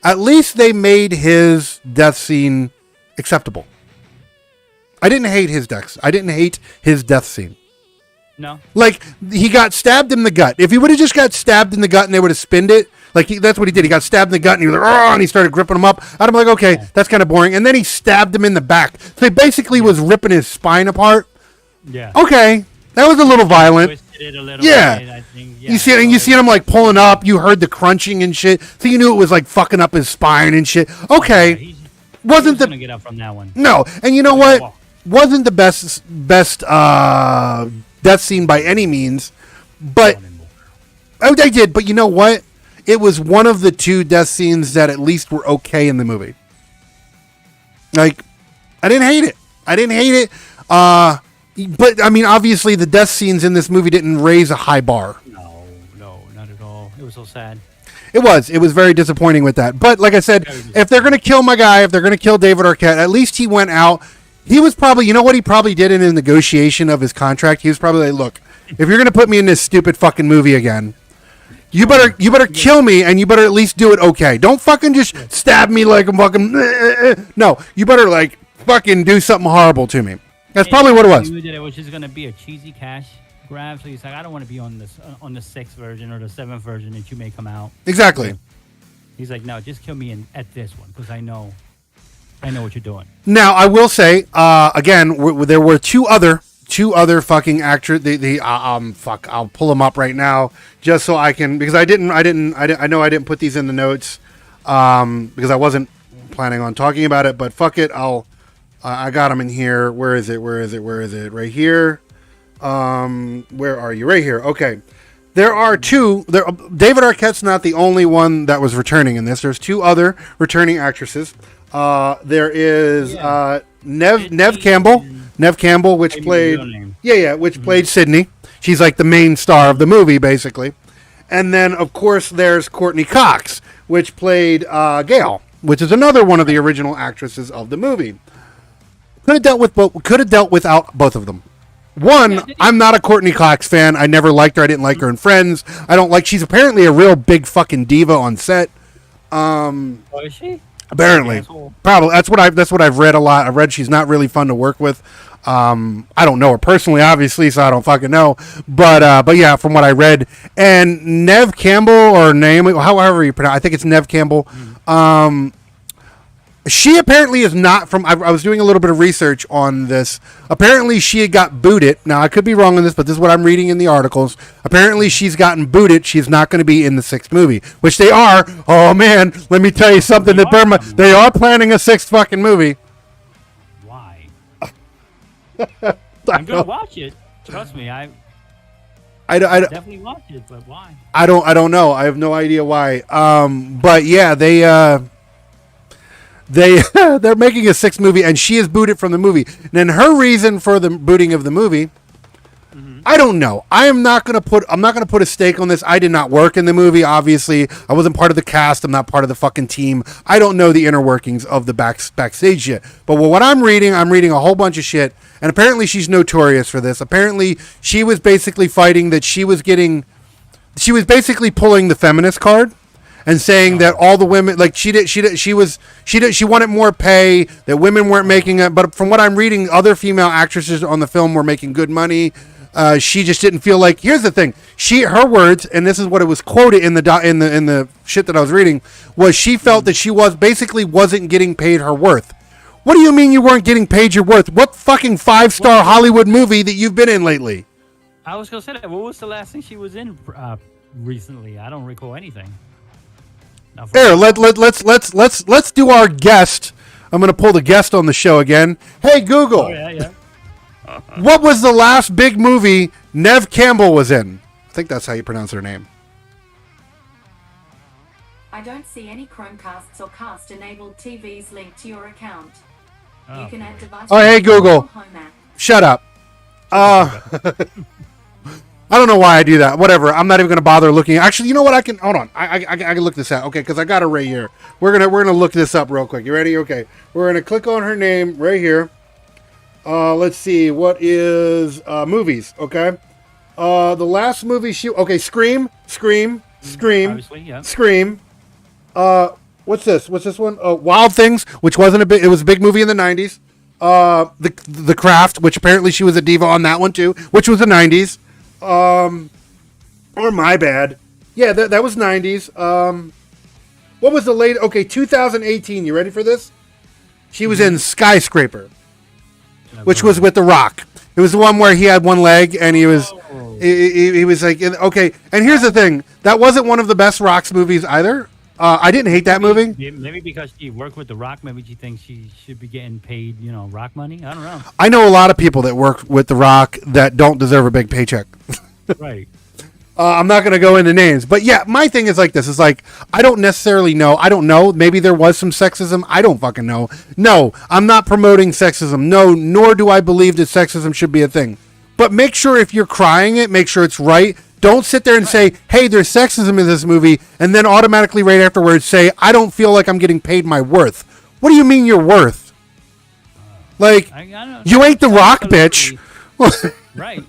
At least they made his death scene acceptable. I didn't hate his death scene. No. Like, he got stabbed in the gut. If he would have just got stabbed in the gut and they would have spinned it, like, that's what he did. He got stabbed in the gut, and he was like, oh, and he started gripping him up. I'm like, okay, that's kind of boring. And then he stabbed him in the back. So he basically was ripping his spine apart. Yeah. Okay. That was a little violent. Twisted it a little bit, I think. Yeah. You see him, like, pulling up. You heard the crunching and shit. So you knew it was, like, fucking up his spine and shit. Okay. He's going to get up from that one. No. And you know what? Wasn't the best death scene by any means. But they did. But you know what? It was one of the two death scenes that at least were okay in the movie. Like, I didn't hate it. But, I mean, obviously the death scenes in this movie didn't raise a high bar. No, not at all. It was so sad. It was very disappointing with that. But, like I said, if they're going to kill my guy, if they're going to kill David Arquette, at least he went out. He was probably, you know what he probably did in his negotiation of his contract? He was probably like, look, if you're going to put me in this stupid fucking movie again, you better kill me, and you better at least do it okay. Don't fucking just stab me like I'm fucking. No, you better like fucking do something horrible to me. That's probably what it was. He knew that it was just gonna be a cheesy cash grab, so he's like, I don't want to be on the 6th version or the 7th version that you may come out. Exactly. He's like, no, just kill me at this one because I know what you're doing. Now I will say, again, there were two other fucking actors. I'll pull them up right now just so I can, because I know I didn't put these in the notes because I wasn't planning on talking about it, but fuck it, I got them in here. Where is it? Right here. Where are you? Right here. Okay. There are two. David Arquette's not the only one that was returning in this. There's two other returning actresses. There is Nev Campbell. Nev Campbell, which played played Sydney. She's like the main star of the movie, basically. And then, of course, there's Courtney Cox, which played Gail, which is another one of the original actresses of the movie. Could have dealt without both of them. One, I'm not a Courtney Cox fan. I never liked her. I didn't like her in Friends. She's apparently a real big fucking diva on set. Is she? Apparently, probably that's what I've read a lot. I've read she's not really fun to work with. I don't know her personally, obviously, so I don't fucking know. But yeah, from what I read, and Nev Campbell or Naomi, however you pronounce, I think it's Nev Campbell. She apparently is not from. I was doing a little bit of research on this. Apparently, she had got booted. Now, I could be wrong on this, but this is what I'm reading in the articles. Apparently, she's gotten booted. She's not going to be in the 6th movie, which they are. Oh man, let me tell you something. That Burma, they are planning a 6th fucking movie. Why? I'm gonna watch it. Trust me, I definitely watch it, but why? I don't know. I have no idea why. But yeah, they're making a 6th movie, and she is booted from the movie. And then her reason for the booting of the movie, I don't know. I'm not gonna put a stake on this. I did not work in the movie. Obviously, I wasn't part of the cast. I'm not part of the fucking team. I don't know the inner workings of the backstage yet. But what I'm reading a whole bunch of shit, and apparently she's notorious for this. Apparently, she was basically fighting that she was basically pulling the feminist card. And saying that all the women, like she wanted more pay, that women weren't making it. But from what I'm reading, other female actresses on the film were making good money. She just didn't feel like. Here's the thing: her words, and this is what it was quoted in the shit that I was reading, was she felt that she wasn't getting paid her worth. What do you mean you weren't getting paid your worth? What fucking 5-star Hollywood movie that you've been in lately? I was gonna say that. What was the last thing she was in recently? I don't recall anything. Here, let's do our guest. I'm gonna pull the guest on the show again. Hey Google. Oh, yeah. What was the last big movie Neve Campbell was in? I think that's how you pronounce her name. I don't see any Chromecasts or cast-enabled TVs linked to your account. You can add devices. Oh, hey Google. Shut up. I don't know why I do that. Whatever. I'm not even going to bother looking. Actually, you know what? I can hold on. I can look this out. Okay, because I got her right here. We're gonna look this up real quick. You ready? Okay. We're gonna click on her name right here. Let's see. What is movies? Okay. The last movie Scream. Obviously, yeah. Scream. What's this? What's this one? Wild Things, which wasn't a big. It was a big movie in the 90s. The Craft, which apparently she was a diva on that one too, which was the 90s. Or my bad. Yeah, that was 90s. What was the late? Okay, 2018. You ready for this? She was in Skyscraper, which was with The Rock. It was the one where he had one leg and he was, he was like, okay. And here's the thing: that wasn't one of the best Rock's movies either. I didn't hate that movie. Maybe because she worked with The Rock, maybe she thinks she should be getting paid, Rock money. I don't know. I know a lot of people that work with The Rock that don't deserve a big paycheck. Right. I'm not going to go into names, but yeah, my thing is like this. It's like, I don't necessarily know. I don't know. Maybe there was some sexism. I don't fucking know. No, I'm not promoting sexism. No, nor do I believe that sexism should be a thing. But make sure if you're crying it, make sure it's right. Don't sit there and say, hey, there's sexism in this movie, and then automatically right afterwards say, I don't feel like I'm getting paid my worth. What do you mean you're worth? Like, you ain't The Rock, bitch. Right.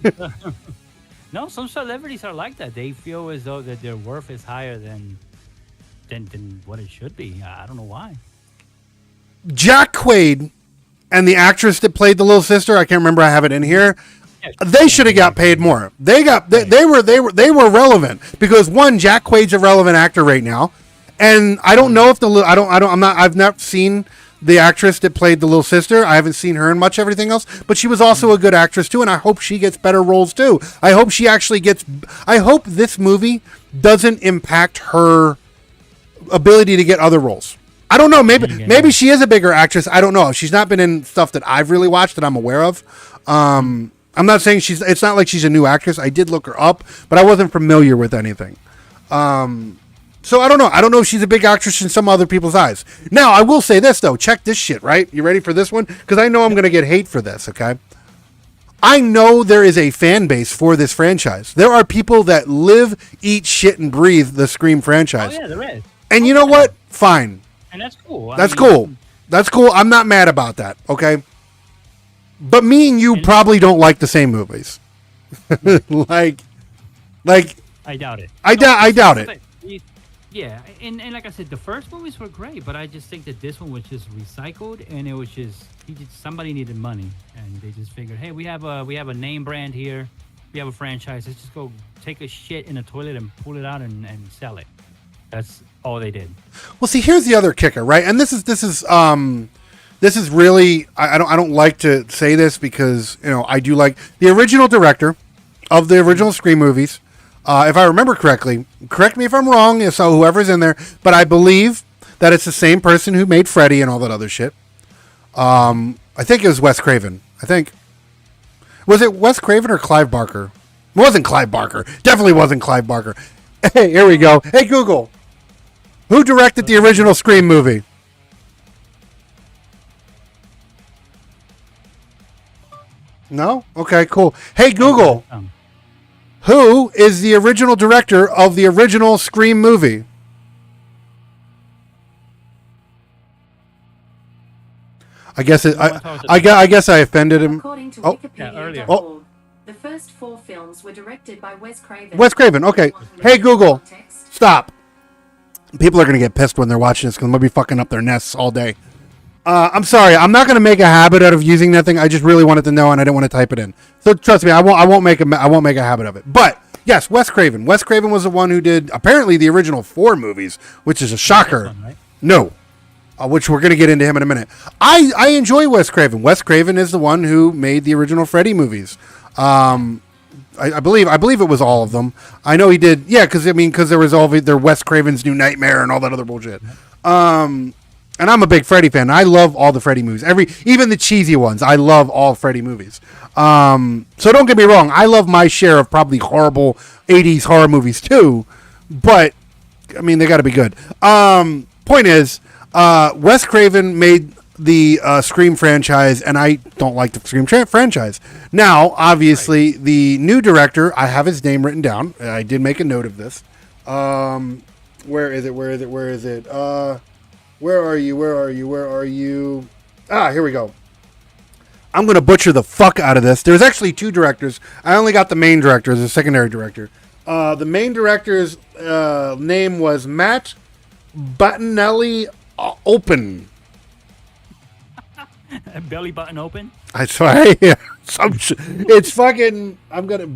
No, some celebrities are like that. They feel as though that their worth is higher than what it should be. I don't know why. Jack Quaid and the actress that played the little sister, I can't remember, I have it in here. They should have got paid more. They were relevant because one, Jack Quaid's a relevant actor right now, and I don't know if I've not seen the actress that played the little sister. I haven't seen her in much everything else, but she was also a good actress too, and I hope she gets better roles too. I hope this movie doesn't impact her ability to get other roles. I don't know. Maybe she is a bigger actress. I don't know. She's not been in stuff that I've really watched that I'm aware of. I'm not saying it's not like she's a new actress. I did look her up, but I wasn't familiar with anything. So I don't know. I don't know if she's a big actress in some other people's eyes. Now, I will say this, though. Check this shit, right? You ready for this one? Because I know I'm going to get hate for this, okay? I know there is a fan base for this franchise. There are people that live, eat, shit, and breathe the Scream franchise. Oh, yeah, there is. And you know what? Fine. And that's cool. That's cool. That's cool. I'm not mad about that, okay? But me and you probably don't like the same movies. like I doubt it. I doubt it. Yeah, and like I said, the first movies were great, but I just think that this one was just recycled, and it was somebody needed money, and they just figured, hey, we have a name brand here, we have a franchise, let's just go take a shit in a toilet and pull it out and sell it. That's Oh, they did. Well, see, here's the other kicker, right? And this is really I don't like to say this because I do like the original director of the original Scream movies. If I remember correctly, correct me if I'm wrong. If so, whoever's in there, but I believe that it's the same person who made Freddy and all that other shit. I think it was Wes Craven. Was it Wes Craven or Clive Barker? It wasn't Clive Barker. Definitely wasn't Clive Barker. Hey, here we go. Hey, Google. Who directed the original Scream movie? No? Okay, cool. Hey, Google. Who is the original director of the original Scream movie? I guess I offended him. According to Wikipedia.org, earlier. the first 4 films were directed by Wes Craven. Wes Craven. Okay. Hey, Google. Stop. People are going to get pissed when they're watching this because I'm going to be fucking up their nests all day. I'm sorry. I'm not going to make a habit out of using that thing. I just really wanted to know, and I didn't want to type it in. So trust me, I won't make a habit of it. But yes, Wes Craven. Wes Craven was the one who did apparently the original 4 movies, which is a shocker. One, right? No. Which we're going to get into him in a minute. I enjoy Wes Craven. Wes Craven is the one who made the original Freddy movies. I believe it was all of them. I know he did. Yeah, because there was all their Wes Craven's New Nightmare and all that other bullshit. And I'm a big Freddy fan. I love all the Freddy movies. Even the cheesy ones. I love all Freddy movies. So don't get me wrong. I love my share of probably horrible 80s horror movies too. But I mean, they got to be good. Point is, Wes Craven made the Scream franchise, and I don't like the Scream franchise. Now, obviously, the new director, I have his name written down. I did make a note of this. Where is it? Where are you? Ah, here we go. I'm going to butcher the fuck out of this. There's actually 2 directors. I only got the main director as a secondary director. The main director's name was Matt Bottinelli Open. Belly button open? I swear, yeah. It's fucking. I'm gonna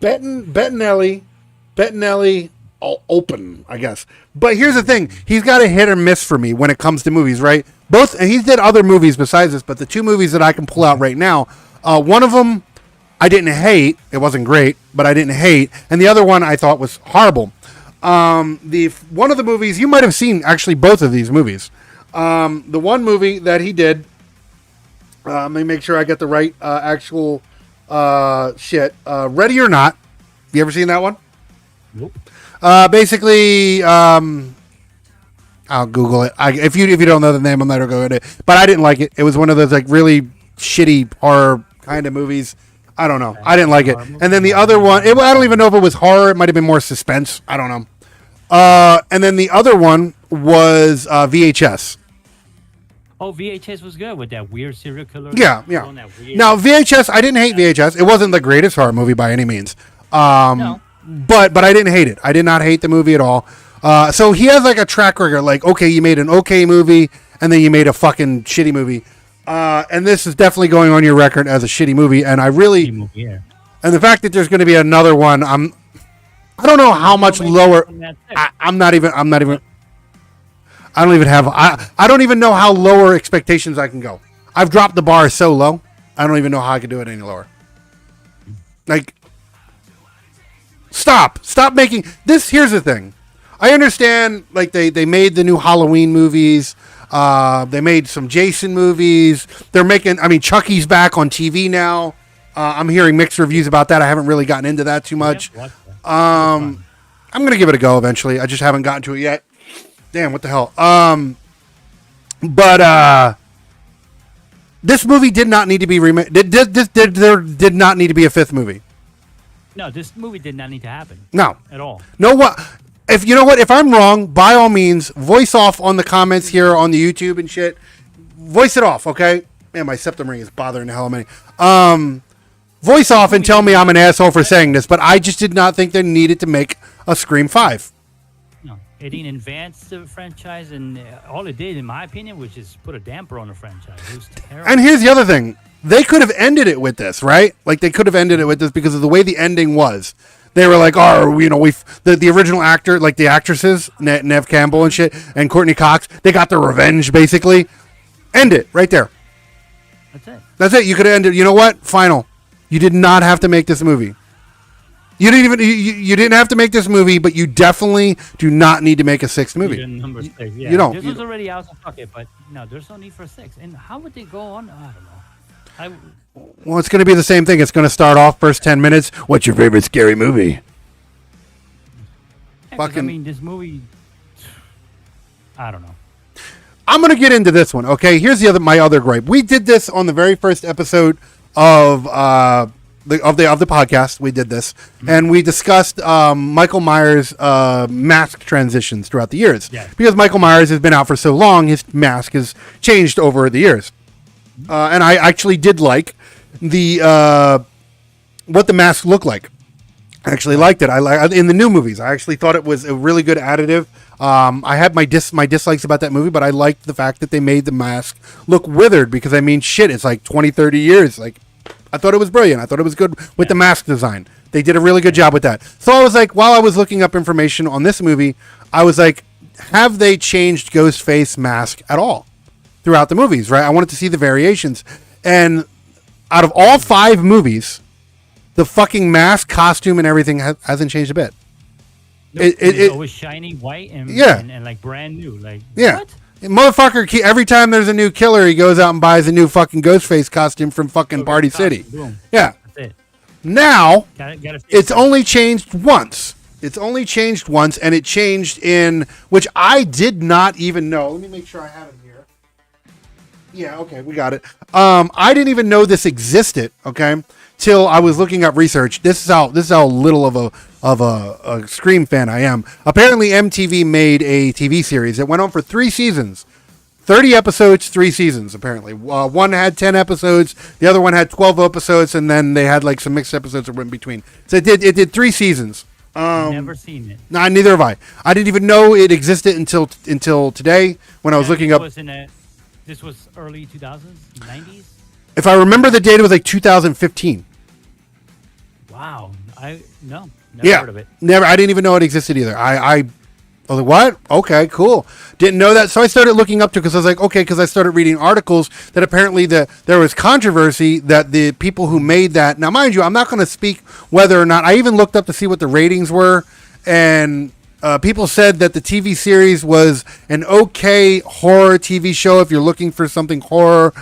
Bettinelli Open, I guess. But here's the thing: he's got a hit or miss for me when it comes to movies, right? And he's did other movies besides this, but the 2 movies that I can pull out right now, one of them I didn't hate. It wasn't great, but I didn't hate, and the other one I thought was horrible. One of the movies you might have seen, actually, both of these movies. The one movie that he did. Let me make sure I get the right actual shit. Ready or Not. You ever seen that one? Nope. Basically, I'll Google it. If you don't know the name, I'm not going to go into it. But I didn't like it. It was one of those like really shitty horror kind of movies. I don't know. I didn't like it. And then the other one, I don't even know if it was horror. It might have been more suspense. I don't know. And then the other one was VHS. Oh, VHS was good with that weird serial killer. Yeah. Now, VHS, I didn't hate VHS. It wasn't the greatest horror movie by any means. No. But I didn't hate it. I did not hate the movie at all. So he has like a track record, like, okay, you made an okay movie, and then you made a fucking shitty movie. And this is definitely going on your record as a shitty movie. And I really, and the fact that there's going to be another one, I don't know how much lower. I don't even know how lower expectations I can go. I've dropped the bar so low. I don't even know how I can do it any lower. Like, stop making this. Here's the thing. I understand, like, they made the new Halloween movies. They made some Jason movies. They're making, Chucky's back on TV now. I'm hearing mixed reviews about that. I haven't really gotten into that too much. I'm going to give it a go eventually. I just haven't gotten to it yet. Damn, what the hell? But this movie did not need to be remade. There did not need to be a 5th movie. No, this movie did not need to happen. No. At all. No, what? If you know what, if I'm wrong, by all means, voice off on the comments here on the YouTube and shit. Voice it off, okay? Man, my septum ring is bothering the hell out of me. Voice off and tell me I'm an asshole for saying this, but I just did not think they needed to make a Scream 5. No, it didn't advance the franchise, and all it did, in my opinion, was just put a damper on the franchise. It was terrible. And here's the other thing. They could have ended it with this, right? Like, they could have ended it with this because of the way the ending was. they were like, oh, the original actor, like the actresses, Nev Campbell and shit, and Courtney Cox, they got their revenge, basically. End it right there. That's it. You could have ended. You know what? Final. You did not have to make this movie. You didn't have to make this movie, but you definitely do not need to make a sixth movie. Number 6, yeah. You don't. This was already out, so fuck it. But no, there's no need for a 6. And how would they go on? I don't know. Well, it's going to be the same thing. It's going to start off first 10 minutes. What's your favorite scary movie? Yeah, I mean, this movie. I don't know. I'm going to get into this one. Okay, here's my other gripe. We did this on the very first episode of the podcast. We did this, and we discussed Michael Myers' mask transitions throughout the years. Yeah. Because Michael Myers has been out for so long, his mask has changed over the years. And I actually did like the what the mask looked like. I actually liked it. In the new movies. I actually thought it was a really good additive. I had my dislikes about that movie, but I liked the fact that they made the mask look withered because, I mean, shit, it's like 20, 30 years. Like, I thought it was brilliant. I thought it was good with the mask design. They did a really good job with that. So I was like, while I was looking up information on this movie, I was like, have they changed Ghostface mask at all throughout the movies, right? I wanted to see the variations. And out of all 5 movies, the fucking mask, costume, and everything hasn't changed a bit. Nope, it's always shiny white and like brand new. Like, what? Motherfucker, every time there's a new killer, he goes out and buys a new fucking Ghostface costume from fucking Party City. Boom. Yeah. That's it. Now, gotta it's only changed once. And it changed in, which I did not even know. Let me make sure I have it here. Yeah, okay, we got it. I didn't even know this existed, okay, till I was looking up research. This is how little of a Scream fan I am. Apparently, MTV made a TV series that went on for 3 seasons. 30 episodes, 3 seasons, apparently. One had 10 episodes, the other one had 12 episodes, and then they had like some mixed episodes that were in between. So it did 3 seasons. Never seen it. Nah, neither have I. I didn't even know it existed until today when I was looking up. This was early 2000s, 90s? If I remember the date, it was like 2015. Wow. Never heard of it. Never. I didn't even know it existed either. I was like, what? Okay, cool. Didn't know that. So I started looking up to it because I was like, okay, because I started reading articles that apparently there was controversy that the people who made that. Now, mind you, I'm not going to speak whether or not. I even looked up to see what the ratings were, and people said that the TV series was an okay horror TV show if you're looking for something horror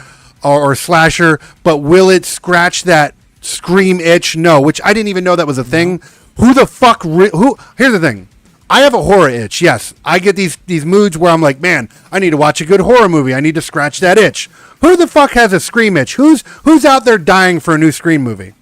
or slasher, but will it scratch that Scream itch? No, which I didn't even know that was a thing. Who the fuck? Here's the thing. I have a horror itch. Yes, I get these moods where I'm like, man, I need to watch a good horror movie. I need to scratch that itch. Who the fuck has a Scream itch? Who's out there dying for a new Scream movie?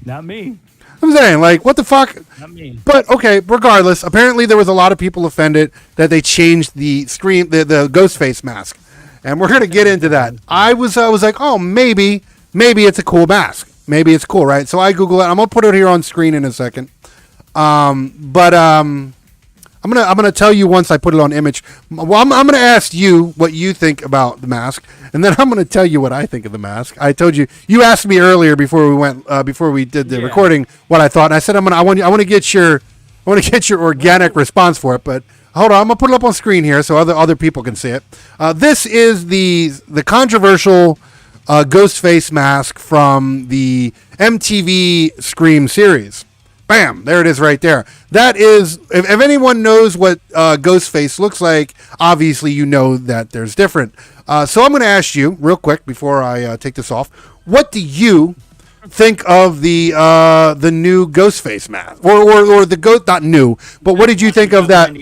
Not me. I'm saying, like, what the fuck? Not me. But okay, regardless, apparently there was a lot of people offended that they changed the the Ghostface mask, and we're gonna get into that. I was like, oh, maybe it's a cool mask. Maybe it's cool, right? So I Google it. I'm gonna put it here on screen in a second. But I'm gonna tell you once I put it on image. Well, I'm gonna ask you what you think about the mask, and then I'm gonna tell you what I think of the mask. I told you asked me earlier before we did the recording what I thought, and I said I want to get your organic response for it. But hold on, I'm gonna put it up on screen here so other people can see it. This is the controversial Ghostface mask from the MTV Scream series. Bam! There it is right there. That is, if anyone knows what Ghostface looks like, obviously you know that there's different. So I'm going to ask you real quick before I take this off. What do you think of the new Ghostface mask, or the ghost? Not new, but what did you think of that?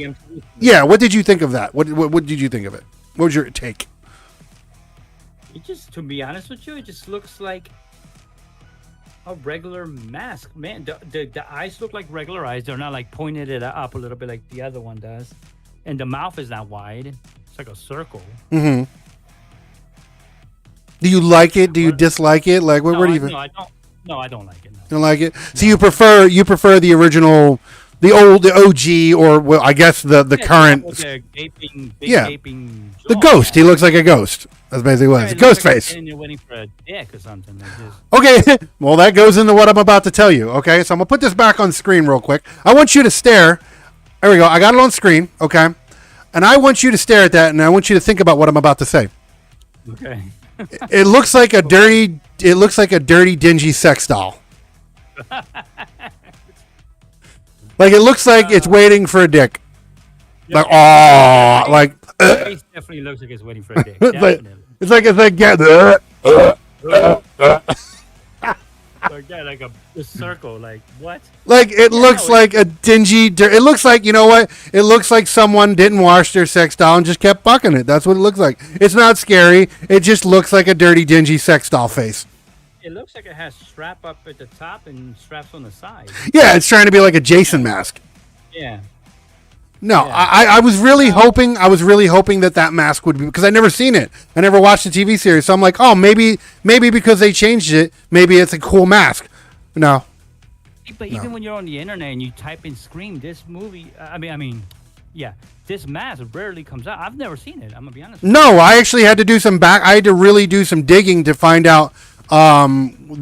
Yeah, what did you think of that? What did you think of it? What was your take? It just, to be honest with you, it just looks like a regular mask, man. The eyes look like regular eyes. They're not like pointed it up a little bit like the other one does, and the mouth is not wide. It's like a circle. Mm-hmm. Do you like it? Do you dislike it? Like, where do you? No, I don't. No, I don't like it. No. You don't like it? So you prefer the original the OG, or well, I guess the current. With the gaping, Yeah. gaping The jaw, ghost. yeah. He looks like a ghost. That's basically what it is. It Ghost looks like face. And you're waiting for a dick or something. Like this. Okay, well, that goes into what I'm about to tell you. Okay, so I'm going to put this back on screen real quick. I want you to stare. There we go. I got it on screen. Okay. And I want you to stare at that, and I want you to think about what I'm about to say. Okay. It looks like a dirty. It looks like a dirty, dingy sex doll. Like it looks like it's waiting for a dick. Like oh, like The face definitely looks like it's waiting for a dick. it's like Definitely. yeah. Like, yeah, like a circle. Like what? Like it looks no, like a dingy. It looks like, you know what? It looks like someone didn't wash their sex doll and just kept fucking it. That's what it looks like. It's not scary. It just looks like a dirty, dingy sex doll face. It looks like it has strap up at the top and straps on the side. Yeah, it's trying to be like a Jason mask. Yeah. No, Yeah. I was really hoping. I was really hoping that mask would be, because I never seen it. I never watched the TV series, so I'm like, oh, maybe because they changed it, maybe it's a cool mask. No. But even when you're on the internet and you type in "Scream," this movie, yeah, this mask rarely comes out. I've never seen it. I'm gonna be honest. No, I actually had to do some I had to really do some digging to find out,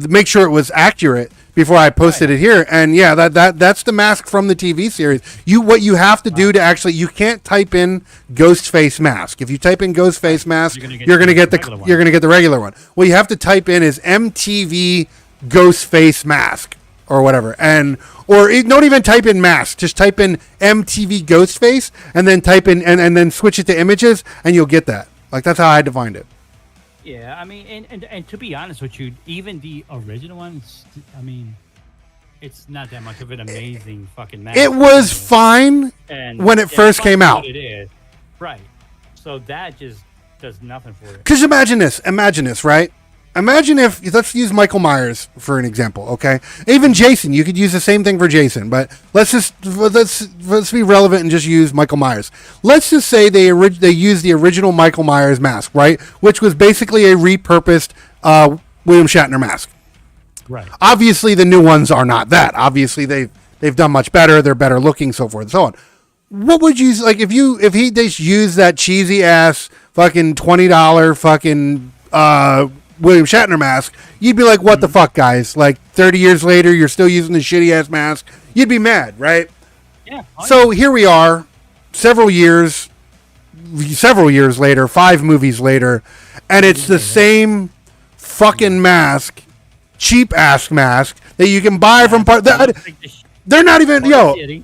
make sure it was accurate before I posted it here. And yeah, that's the mask from the TV series. What you have to do to actually, you can't type in Ghostface mask. If you type in Ghostface mask, you're gonna get the regular one. What you have to type in is MTV Ghostface mask or whatever, don't even type in mask. Just type in MTV Ghostface and then type in and then switch it to images, and you'll get that. Like that's how I had to find it. Yeah, I mean, and to be honest with you, even the original one, it's not that much of an amazing fucking mask. It was fine when it first came out. It is. Right. So that just does nothing for it. Because imagine this, right? Imagine if, let's use Michael Myers for an example, okay? Even Jason, you could use the same thing for Jason, but let's be relevant and just use Michael Myers. Let's just say they used the original Michael Myers mask, right? Which was basically a repurposed William Shatner mask. Right. Obviously, the new ones are not that. Obviously, they've done much better. They're better looking, so forth and so on. What would you like if he just used that cheesy ass fucking $20 fucking William Shatner mask? You'd be like, what the fuck, guys? Like 30 years later, you're still using the shitty ass mask. You'd be mad, right? Yeah. So here we are, several years later, 5 movies later, and it's the same fucking mask, cheap ass mask that you can buy from they're not even,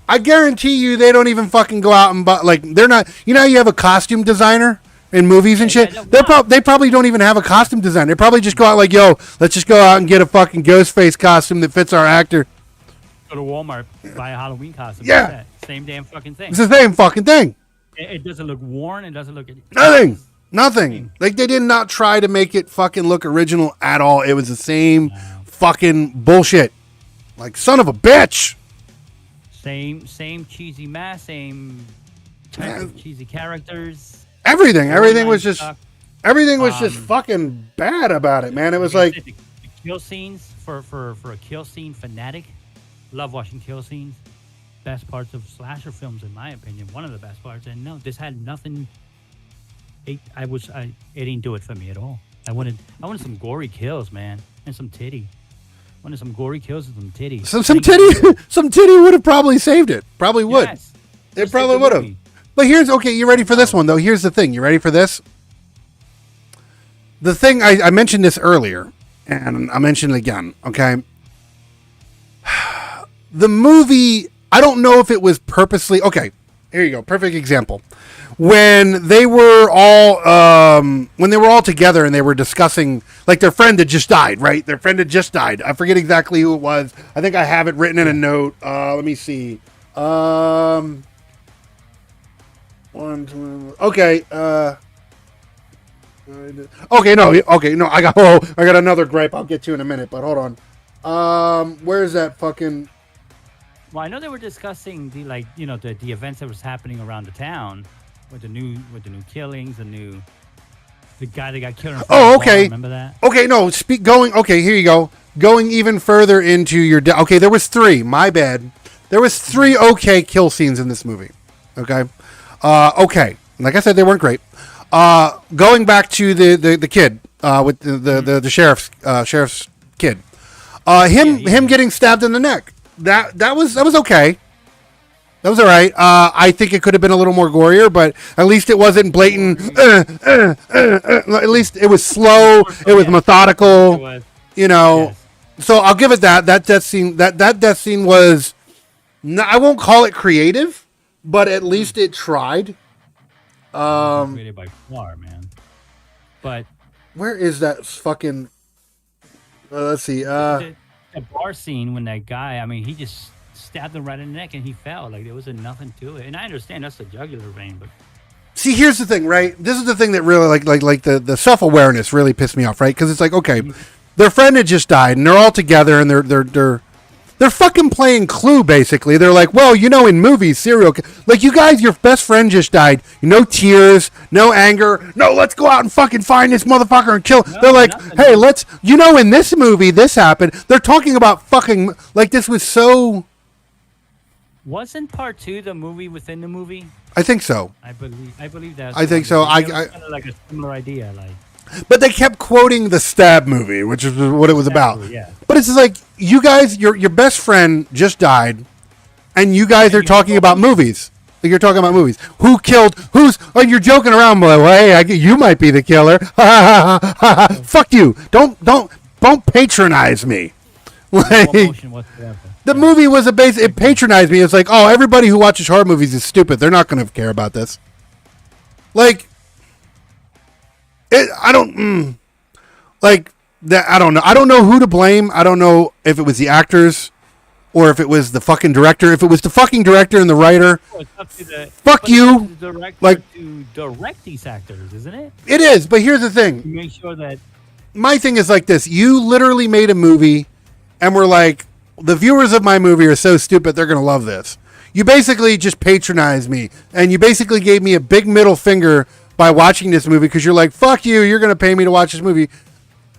I guarantee you they don't even fucking go out and buy, like, they're not, you have a costume designer in movies and shit. They probably don't even have a costume designer. They probably just go out like, let's just go out and get a fucking Ghostface costume that fits our actor. Go to Walmart, buy a Halloween costume. Yeah. Like that. Same damn fucking thing. It's the same fucking thing. It doesn't look worn. It doesn't look... Nothing. Like, they did not try to make it fucking look original at all. It was the same fucking bullshit. Like, son of a bitch. Same cheesy mask, same type of cheesy characters. Everything was just fucking bad about it, man. It was like the kill scenes for a kill scene fanatic. Love watching kill scenes. Best parts of slasher films, in my opinion. One of the best parts. And no, this had nothing. It didn't do it for me at all. I wanted some gory kills, man, and some titty. Wanted some gory kills and some titty. Some titty would have probably saved it. Probably would. Yes. It probably would have. But you ready for this one though? Here's the thing. You ready for this? The thing I mentioned this earlier, and I mentioned it again. Okay. The movie, I don't know if it was purposely. Okay, here you go. Perfect example. When they were all together and they were discussing, like, their friend had just died, right? Their friend had just died. I forget exactly who it was. I think I have it written in a note. Let me see. One, two. Okay. Okay. No. I got another gripe. I'll get to in a minute. But hold on. Where's that fucking? Well, I know they were discussing the events that was happening around the town. With the new killings, the guy that got killed. In oh, okay. Remember that? Okay, no. Okay, here you go. Going even further into your. Okay, there was 3. My bad. There was 3 okay kill scenes in this movie. Okay, okay. Like I said, they weren't great. Going back to the kid with the sheriff's kid, him getting stabbed in the neck. That was okay. That was all right. I think it could have been a little more gorier, but at least it wasn't blatant. At least it was slow. It was methodical. It was. You know. Yes. So I'll give it that. That death scene was. I won't call it creative, but at least it tried. Created by far, man. But where is that fucking? Let's see. The bar scene when that guy. I mean, he just stabbed him right in the neck and he fell. Like there wasn't nothing to it. And I understand that's the jugular vein, but see, here's the thing, right? This is the thing that really like the self-awareness really pissed me off, right? Because it's like, okay, their friend had just died and they're all together and they're fucking playing Clue, basically. They're like, well, you know, in movies, like, you guys, your best friend just died. No tears, no anger. No, let's go out and fucking find this motherfucker and kill. They're like, hey, let's, you know, in this movie, this happened. They're talking about fucking, like, this was so. Wasn't part 2 the movie within the movie? I think so. I believe that. I think so. I kind of like a similar idea, like. But they kept quoting the Stab movie, which is what it was about. Movie, yeah. But it's like, you guys, your best friend just died, and you guys are talking about movies. Like, you're talking about movies. Who killed? Who's? Like, you're joking around, but like, hey, you might be the killer. Fuck you! Don't patronize me. Like, the movie was it patronized me. It's like, oh, everybody who watches horror movies is stupid. They're not going to care about this. Like. I don't like that. I don't know. I don't know who to blame. I don't know if it was the actors or if it was the fucking director. If it was the fucking director and the writer, fuck you. Like to direct these actors, isn't it? It is. But here's the thing. Make sure that my thing is like this. You literally made a movie, and we're like, the viewers of my movie are so stupid they're gonna love this. You basically just patronized me, and you basically gave me a big middle finger by watching this movie because you're like, fuck you, you're going to pay me to watch this movie.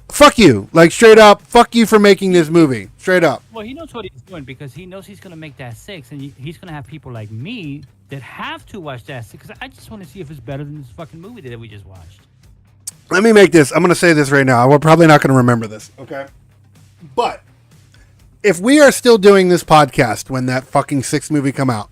Fuck you. Like, straight up, fuck you for making this movie. Straight up. Well, he knows what he's doing because he knows he's going to make that 6, and he's going to have people like me that have to watch that 6 because I just want to see if it's better than this fucking movie that we just watched. Let me make this. I'm going to say this right now. We're probably not going to remember this, okay? But if we are still doing this podcast when that fucking 6th movie come out,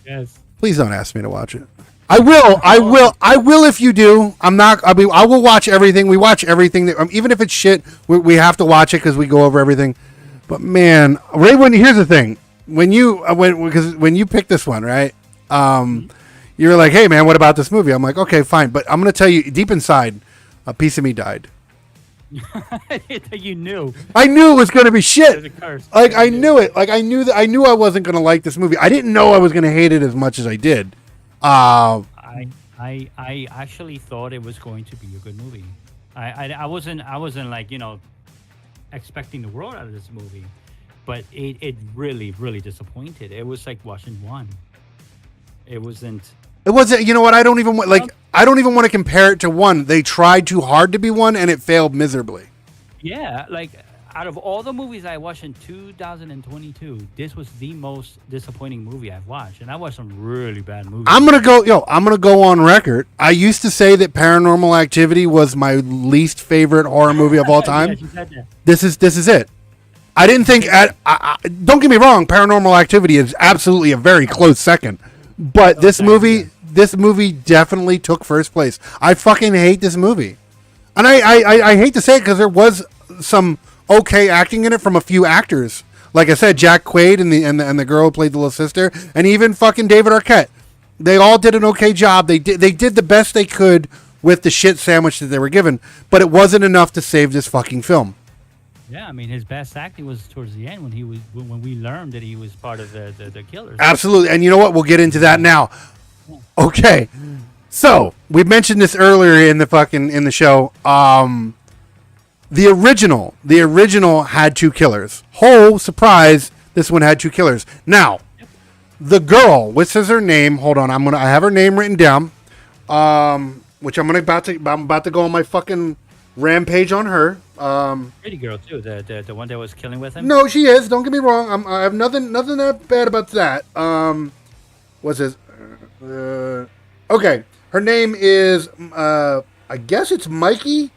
yes, please don't ask me to watch it. I will if you do. I'm not. I mean, I will watch everything. We watch everything that, even if it's shit, we have to watch it because we go over everything. But man, here's the thing: when you picked this one, right? You were like, "Hey, man, what about this movie?" I'm like, "Okay, fine," but I'm gonna tell you, deep inside, a piece of me died. You knew. I knew it was gonna be shit. Like I knew it. Like I knew that. I knew I wasn't gonna like this movie. I didn't know I was gonna hate it as much as I did. I actually thought it was going to be a good movie. I wasn't like, you know, expecting the world out of this movie, but it really disappointed. It was like watching One. It wasn't. You know what? I don't even want to compare it to One. They tried too hard to be One, and it failed miserably. Yeah, like. Out of all the movies I watched in 2022, this was the most disappointing movie I've watched, and I watched some really bad movies. I'm gonna go on record. I used to say that Paranormal Activity was my least favorite horror movie of all time. Yes, you said that. This is it. I didn't think. Don't get me wrong. Paranormal Activity is absolutely a very close second, but this movie definitely took first place. I fucking hate this movie, and I hate to say it because there was some okay acting in it from a few actors. Like I said, Jack Quaid and the girl who played the little sister, and even fucking David Arquette. They all did an okay job. They did the best they could with the shit sandwich that they were given, but it wasn't enough to save this fucking film. Yeah, I mean, his best acting was towards the end when we learned that he was part of the killers. Absolutely, and you know what? We'll get into that now. Okay, so we mentioned this earlier in the show. The original had 2 killers. Surprise! This one had 2 killers. Now, the girl, which is her name? Hold on, I have her name written down. Which I'm about to go on my fucking rampage on her. Pretty girl too. The one that was killing with him. No, she is. Don't get me wrong. I have nothing that bad about that. What's this? Okay, her name is I guess it's Mikey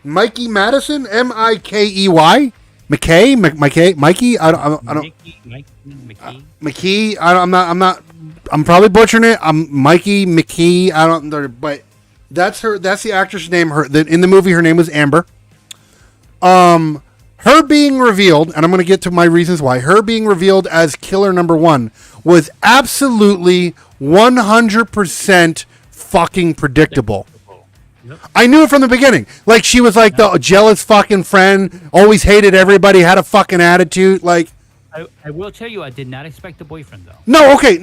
Madison, Mikey, Mikey. I don't. Mikey. McKee. I'm not. I'm probably butchering it. I'm Mikey McKee. I don't. But that's her. That's the actress name. In the movie, her name was Amber. Her being revealed, and I'm going to get to my reasons why. Her being revealed as killer number 1 was absolutely 100% fucking predictable. Yep. I knew it from the beginning. Like, she was like the jealous fucking friend, always hated everybody, had a fucking attitude. Like, I will tell you, I did not expect the boyfriend though. no, okay.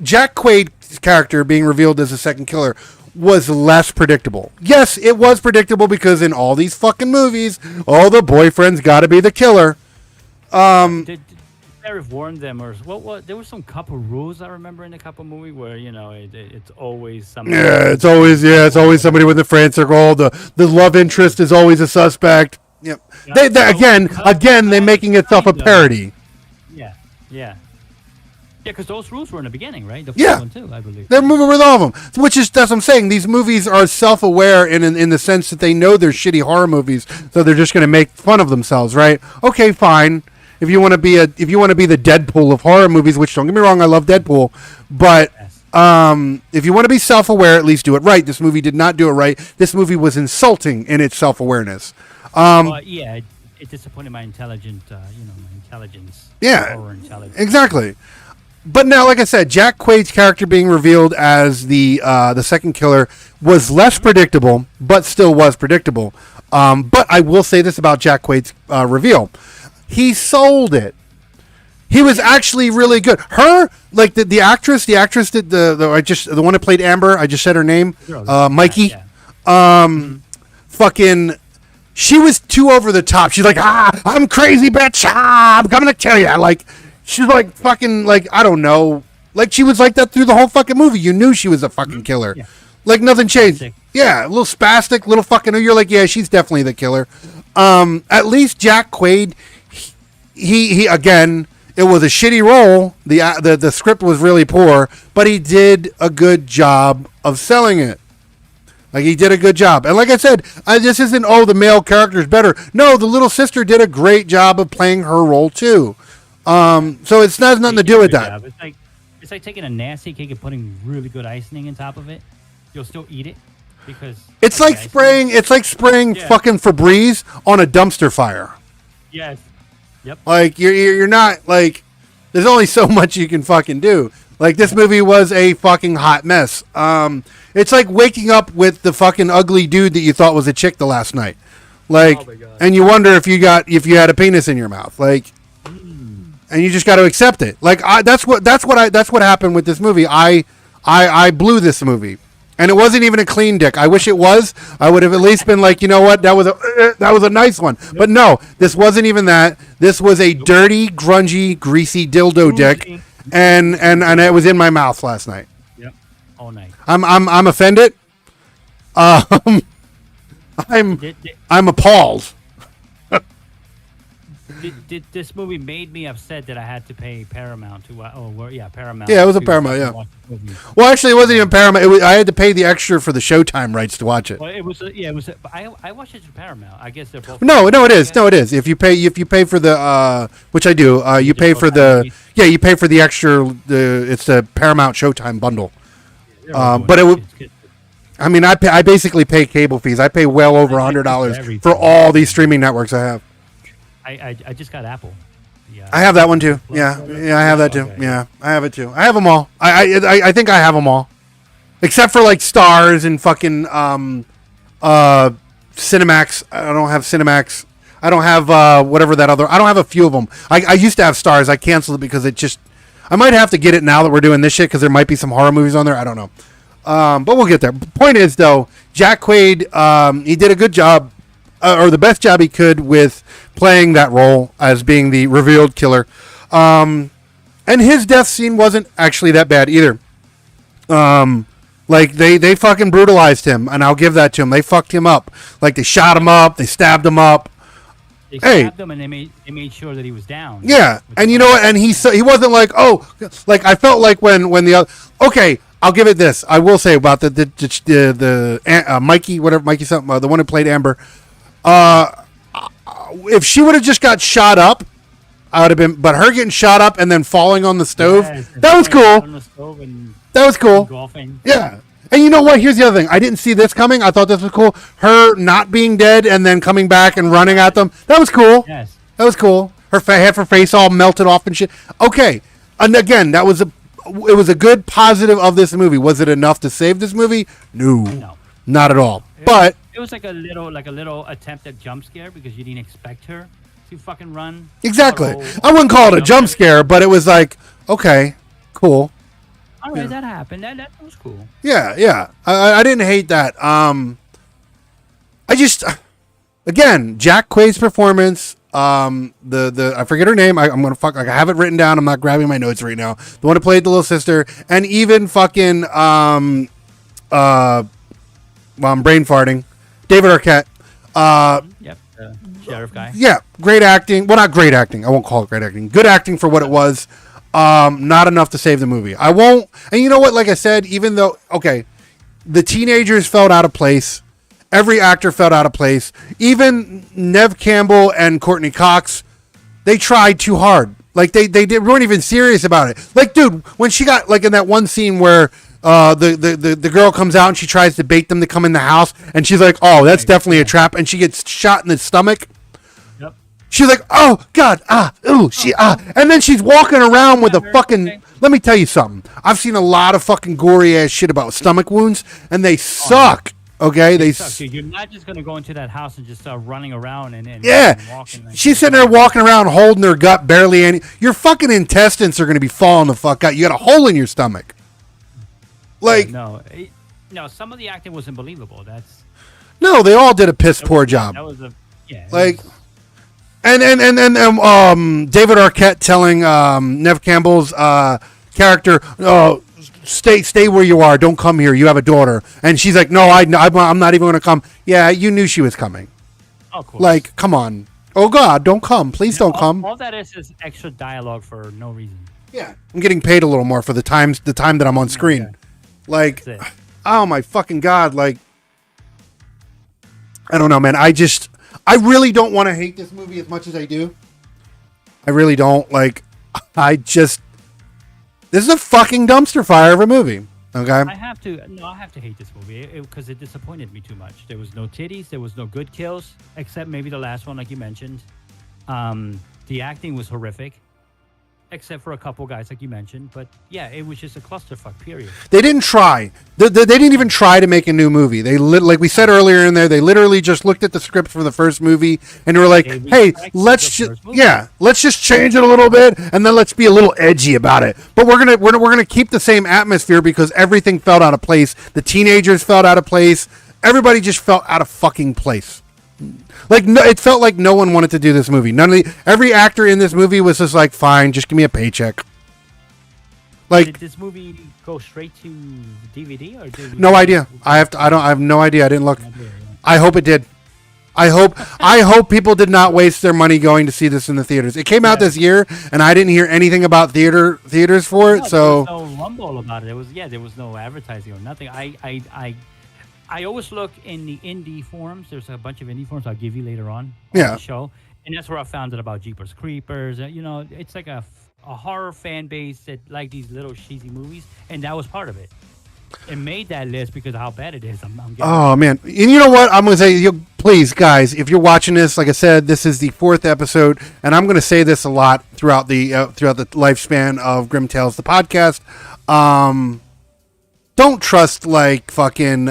Jack Quaid's character being revealed as the second killer was less predictable. Yes, it was predictable because in all these fucking movies, all the boyfriends got to be the killer. Did Sheriff warn them, or what? There were some couple rules I remember in the couple movie where it's always somebody. Yeah, it's always somebody with the friend circle. The love interest is always a suspect. Yep. Again, they're making itself a parody. Yeah, because those rules were in the beginning, right? The Yeah. first one too, I believe. They're moving with all of them, which is that's what I'm saying. These movies are self-aware in the sense that they know they're shitty horror movies, so they're just going to make fun of themselves, right? Okay, fine. If you want to be the Deadpool of horror movies, which don't get me wrong, I love Deadpool, but if you want to be self-aware, at least do it right. This movie did not do it right. This movie was insulting in its self-awareness. It disappointed my intelligence. Yeah, horror intelligence. Exactly. But now, like I said, Jack Quaid's character being revealed as the second killer was less predictable, but still was predictable. But I will say this about Jack Quaid's reveal: he sold it. He was actually really good. Her, like the actress that the one that played Amber. I just said her name, Mikey. Fucking. She was too over the top. She's like, I'm crazy, bitch. I'm coming to kill you. Like, she's like fucking, like, I don't know. Like, she was like that through the whole fucking movie. You knew she was a fucking killer. Yeah. Like, nothing changed. Spastic. Yeah, a little spastic, little fucking, you're like, yeah, she's definitely the killer. At least Jack Quaid, he again, it was a shitty role. The script was really poor, but he did a good job of selling it. Like, he did a good job. And like I said, this isn't, the male character's better. No, the little sister did a great job of playing her role, too. So it's not nothing to do with that. It's like taking a nasty cake and putting really good icing on top of it. You'll still eat it because... It's like spraying fucking Febreze on a dumpster fire. Yes. Yep. Like, you're not, like... There's only so much you can fucking do. Like, this movie was a fucking hot mess. It's like waking up with the fucking ugly dude that you thought was a chick the last night. Like, and you wonder if you had a penis in your mouth. Like, and you just got to accept it. Like, that's what happened with this movie. I blew this movie. And it wasn't even a clean dick. I wish it was. I would have at least been like, you know what? That was a nice one. Yep. But no, this wasn't even that. This was a dirty, grungy, greasy dildo dick. And it was in my mouth last night. Yep. All night. I'm offended. I'm appalled. Did this movie made me upset that I had to pay Paramount to Paramount. Yeah, it was a Paramount. Yeah. Well, actually, it wasn't even Paramount. I had to pay the extra for the Showtime rights to watch it. Well, it was. I watched it through Paramount. I guess they're both. No, it is. No, it is. If you pay for the which I do, you pay for the you pay for the extra. It's the Paramount Showtime bundle. But it would. I mean, I basically pay cable fees. I pay well over $100 for all these streaming networks I have. I just got Apple. Yeah. I have that one too. Yeah, I have that too. Okay. Yeah, I have it too. I have them all. I think I have them all, except for like Stars and fucking Cinemax. I don't have Cinemax. I don't have whatever that other. I don't have a few of them. I used to have Stars. I canceled it because it just. I might have to get it now that we're doing this shit because there might be some horror movies on there. I don't know. But we'll get there. Point is though, Jack Quaid, he did a good job. Or the best job he could with playing that role as being the revealed killer. And his death scene wasn't actually that bad either. Like they fucking brutalized him, and I'll give that to him. They fucked him up. Like they shot him up, they stabbed him up. They stabbed him, and they made sure that he was down. Yeah, and you know what? And he wasn't like, oh, like I felt like when the other. Okay, I'll give it this. I will say about the Mikey, whatever Mikey something, the one who played Amber. If she would have just got shot up, I would have been. But her getting shot up and then falling on the stove, that was cool. On the stove and that was cool. Golfing. Yeah. And you know what? Here's the other thing. I didn't see this coming. I thought this was cool. Her not being dead and then coming back and running at them. That was cool. Yes. That was cool. Half her face all melted off and shit. Okay. And again, it was a good positive of this movie. Was it enough to save this movie? No. Not at all. But it was like a little attempt at jump scare because you didn't expect her to fucking run. Exactly. I wouldn't call it a jump scare, but it was like, okay, cool. All right, that happened. That was cool. Yeah. I didn't hate that. I just, again, Jack Quaid's performance. I forget her name. I'm gonna I have it written down. I'm not grabbing my notes right now. The one who played the little sister, and even fucking I'm brain farting. David Arquette. Yep. Sheriff guy. Yeah, great acting. Well, not great acting. I won't call it great acting. Good acting for what it was. Not enough to save the movie. I won't. And you know what? Like I said, even though, okay, the teenagers felt out of place. Every actor felt out of place. Even Nev Campbell and Courtney Cox, they tried too hard. Like they weren't even serious about it. Like, dude, when she got like in that one scene where the girl comes out and she tries to bait them to come in the house, and she's like, "Oh, that's definitely a trap," and she gets shot in the stomach. She's like, oh, God, and then she's walking around with a fucking, let me tell you something. I've seen a lot of fucking gory ass shit about stomach wounds, and they suck, okay? They suck. You're not just going to go into that house and just start running around and walking. She's sitting there walking around holding her gut, barely any, your fucking intestines are going to be falling the fuck out. You got a hole in your stomach. Like. No, some of the acting wasn't believable. No, they all did a piss poor job. That was like. And David Arquette telling Nev Campbell's character, "Oh, stay where you are. Don't come here. You have a daughter." And she's like, "No, I'm not even going to come." Yeah, you knew she was coming. Oh, cool. Like, come on. Oh God, don't come. Please don't come. All that is extra dialogue for no reason. Yeah, I'm getting paid a little more for the time that I'm on screen. Okay. Like, oh my fucking God. Like, I don't know, man. I really don't want to hate this movie as much as I do. I really don't. Like, this is a fucking dumpster fire of a movie. Okay? I have to hate this movie because it disappointed me too much. There was no titties. There was no good kills, except maybe the last one, like you mentioned. The acting was horrific, except for a couple guys, like you mentioned. But yeah, it was just a clusterfuck, period. They didn't try. They didn't even try to make a new movie. Like we said earlier in there, they literally just looked at the script from the first movie and they were like, "Hey, let's just change it a little bit, and then let's be a little edgy about it." But we're gonna keep the same atmosphere because everything felt out of place. The teenagers felt out of place. Everybody just felt out of fucking place. Like, no, it felt like no one wanted to do this movie. Every actor in this movie was just like, "Fine, just give me a paycheck." Like, did this movie go straight to DVD or did no idea? I have no idea. I didn't look. I hope it did. I hope people did not waste their money going to see this in the theaters. It came out this year, and I didn't hear anything about theaters for it. So there was no rumble about it. There was no advertising or nothing. I always look in the indie forums. There's a bunch of indie forums I'll give you later on the show. And that's where I found out about Jeepers Creepers. It's like a horror fan base that like these little cheesy movies. And that was part of it. It made that list because of how bad it is. Oh, man. And you know what? I'm going to say, please, guys, if you're watching this, like I said, this is the 4th episode. And I'm going to say this a lot throughout the lifespan of Grimm Tales, the podcast. Don't trust like fucking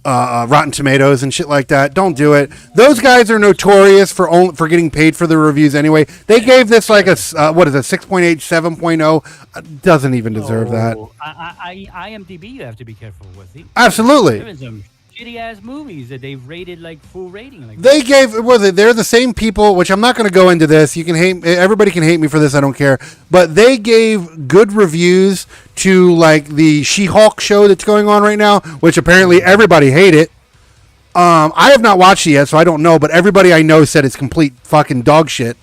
Rotten Tomatoes and shit like that. Don't do it. Those guys are notorious for getting paid for the reviews anyway. They gave this like a 6.8, 7.0. Doesn't even deserve that. IMDb you have to be careful with. Absolutely. There is some shitty ass movies that they've rated like full rating. Like They gave they're the same people, which I'm not going to go into this. You can hate everybody can hate me for this. I don't care. But they gave good reviews to like the She-Hulk show that's going on right now, which apparently everybody hate it. I have not watched it yet, so I don't know. But everybody I know said it's complete fucking dog shit.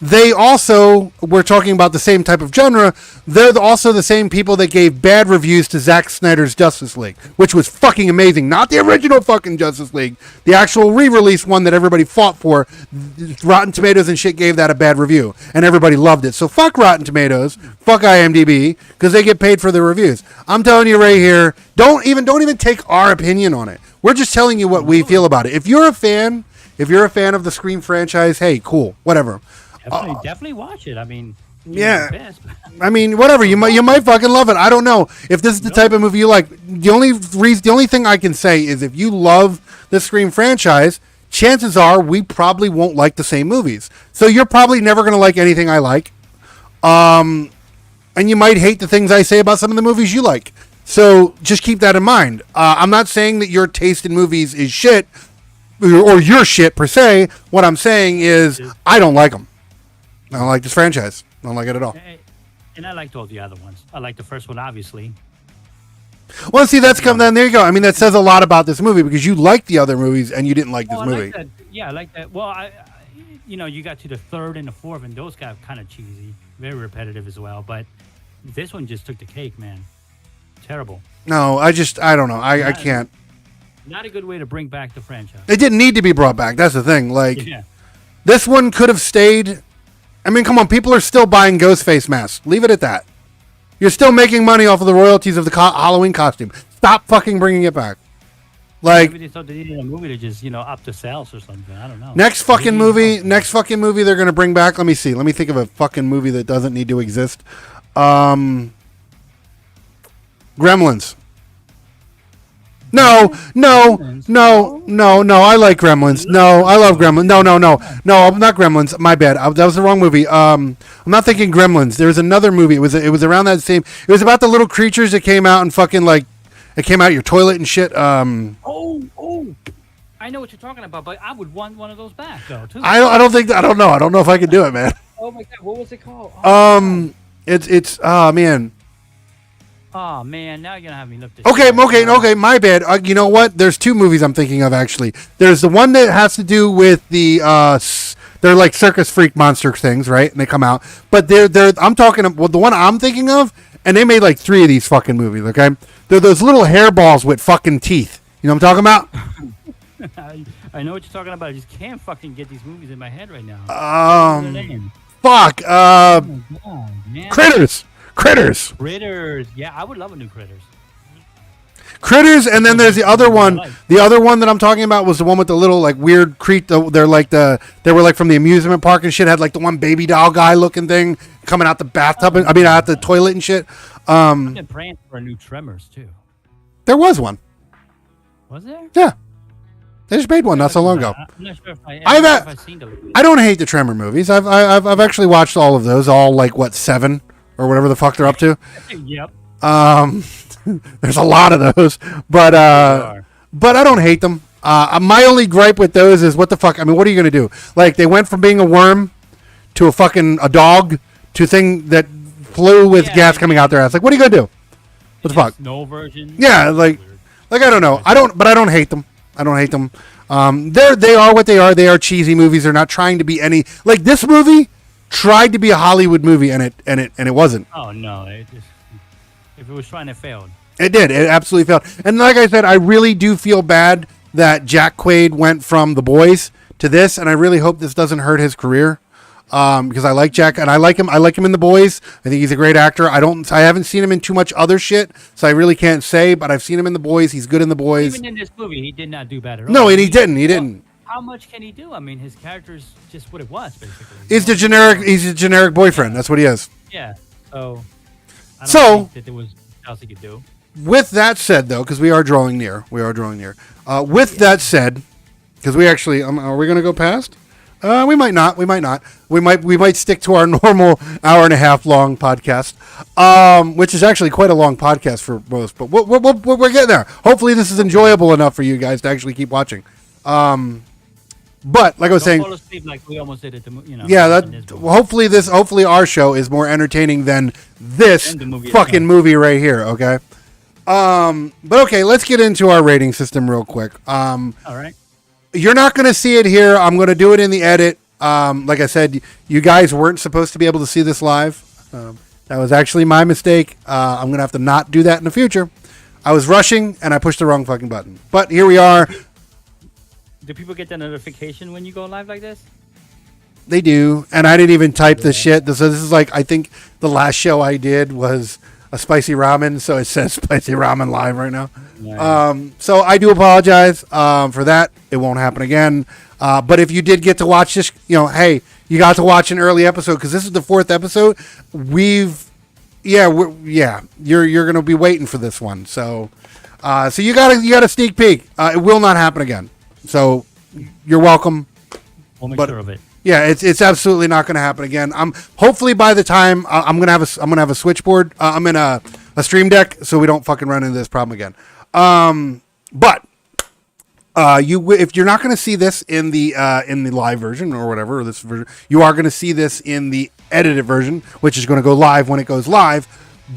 They also were talking about the same type of genre. They're also the same people that gave bad reviews to Zack Snyder's Justice League, which was fucking amazing. Not the original fucking Justice League, the actual re-release one that everybody fought for. Rotten Tomatoes and shit gave that a bad review, and everybody loved it. So fuck Rotten Tomatoes, fuck IMDb, because they get paid for the reviews. I'm telling you right here, don't even take our opinion on it. We're just telling you what we feel about it. If you're a fan of the Scream franchise, hey, cool, whatever. Definitely watch it. I mean, yeah. I mean, whatever. You might fucking love it. I don't know if this is the type of movie you like. The only thing I can say is if you love the Scream franchise, chances are we probably won't like the same movies. So you're probably never going to like anything I like. And you might hate the things I say about some of the movies you like. So just keep that in mind. I'm not saying that your taste in movies is shit or your shit per se. What I'm saying is I don't like them. I don't like this franchise. I don't like it at all. And I liked all the other ones. I liked the first one, obviously. Well, see, that's come. Then there you go. I mean, that says a lot about this movie because you liked the other movies and you didn't like this movie. Like that. Yeah, I like that. Well, you got to the third and the fourth, and those got kind of cheesy, very repetitive as well. But this one just took the cake, man. Terrible. No, I don't know. I can't. Not a good way to bring back the franchise. It didn't need to be brought back. That's the thing. Like, this one could have stayed. I mean, come on. People are still buying Ghostface masks. Leave it at that. You're still making money off of the royalties of the Halloween costume. Stop fucking bringing it back. Like, maybe they thought they needed a movie to just, up the sales or something. I don't know. Next fucking movie they're going to bring back. Let me see. Let me think of a fucking movie that doesn't need to exist. Gremlins. No. I like Gremlins. No, I love Gremlins. No, not Gremlins. My bad. That was the wrong movie. I'm not thinking Gremlins. There was another movie. It was around that same. It was about the little creatures that came out and fucking like, it came out your toilet and shit. Oh. I know what you're talking about, but I would want one of those back though too. I don't know. I don't know if I could do it, man. Oh my god, what was it called? It's oh man. Oh man, now you're gonna have me look this. Okay. My bad. You know what? There's two movies I'm thinking of actually. There's the one that has to do with the they're like circus freak monster things, right? And they come out, but they're I'm talking about the one I'm thinking of, and they made like 3 of these fucking movies. Okay, they're those little hairballs with fucking teeth. You know what I'm talking about? I know what you're talking about. I just can't fucking get these movies in my head right now. Fuck. Oh my God, man. Critters. Yeah, I would love a new Critters, and then there's the other one. The other one that I'm talking about was the one with the little like weird They're like they were like from the amusement park and shit. Had like the one baby doll guy looking thing coming out the bathtub. Out the toilet and shit. I've been praying for a new Tremors too. There was one. Was there? Yeah. They just made one not so long ago. I'm not sure if I've seen them. I don't hate the Tremor movies. I've actually watched all of those. All like 7 or whatever the fuck they're up to. Yep. There's a lot of those, but I don't hate them. My only gripe with those is what the fuck. I mean, what are you gonna do? Like they went from being a worm to a dog to a thing that flew with gas coming out their ass. Like, what are you gonna do? What the fuck? No version. Yeah, like I don't know. I don't hate them. They are what they are. They are cheesy movies. They're not trying to be any like this movie tried to be a Hollywood movie and it wasn't. Oh no! If it was trying, it failed. It did. It absolutely failed. And like I said, I really do feel bad that Jack Quaid went from The Boys to this, and I really hope this doesn't hurt his career. Because I like Jack and I like him. I like him in The Boys. I think he's a great actor. I haven't seen him in too much other shit, so I really can't say. But I've seen him in The Boys. He's good in The Boys. Even in this movie, he did not do better. No, and he didn't. He didn't. How much can he do? I mean, his character is just what it was, basically. He's a generic boyfriend. That's what he is. Yeah. So I don't think that there was else he could do. With that said, though, because we are drawing near. With that said, because we actually, are we going to go past? We might not. We might not. We might stick to our normal hour and a half long podcast, which is actually quite a long podcast for most. But we're getting there. Hopefully, this is enjoyable enough for you guys to actually keep watching. But like I was saying, fall asleep like we almost did it. Yeah. Hopefully, our show is more entertaining than this fucking movie right here. Okay. But okay, let's get into our rating system real quick. All right. You're not going to see it here. I'm going to do it in the edit. Like I said, you guys weren't supposed to be able to see this live. That was actually my mistake. I'm going to have to not do that in the future. I was rushing and I pushed the wrong fucking button. But here we are. Do people get the notification when you go live like this? They do. And I didn't even type the shit. So this is like, I think the last show I did was a spicy ramen. So it says spicy ramen live right now. Nice. So I do apologize for that. It won't happen again. But if you did get to watch this, hey, you got to watch an early episode because this is the 4th episode. You're going to be waiting for this one. So you got a sneak peek. It will not happen again. So you're welcome. We'll make sure of it. Yeah, it's absolutely not going to happen again. Hopefully by the time I'm gonna have a switchboard. I'm in a stream deck, so we don't fucking run into this problem again. But if you're not going to see this in the live version or whatever, or this version, you are going to see this in the edited version, which is going to go live when it goes live.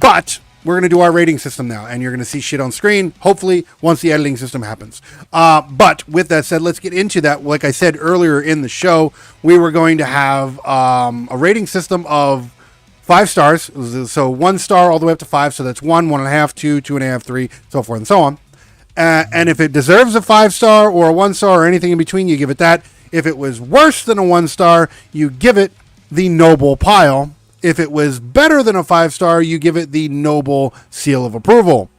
But we're going to do our rating system now, and you're going to see shit on screen, hopefully, once the editing system happens. But with that said, let's get into that. Like I said earlier in the show, we were going to have a rating system of 5 stars. So 1 star all the way up to 5. So that's 1, 1.5, 2, 2.5, 3, so forth and so on. And if it deserves a 5 star or a 1 star or anything in between, you give it that. If it was worse than a 1 star, you give it the noble pile. If it was better than a 5 star, you give it the noble seal of approval.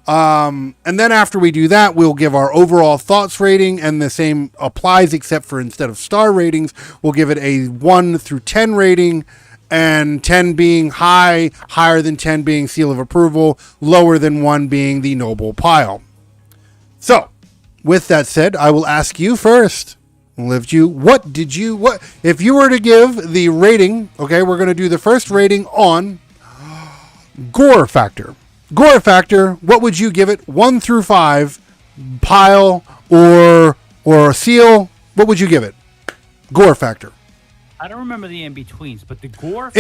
And then after we do that, we'll give our overall thoughts rating, and the same applies except for instead of star ratings, we'll give it a 1 through 10 rating, and 10 being higher than 10 being seal of approval, lower than 1 being the noble pile. So, with that said, I will ask you first. If you were to give the rating, okay, we're going to do the first rating on gore factor. Gore factor, what would you give it? 1 through 5, pile or seal, what would you give it? Gore factor. I don't remember the in-betweens, but the gore factor.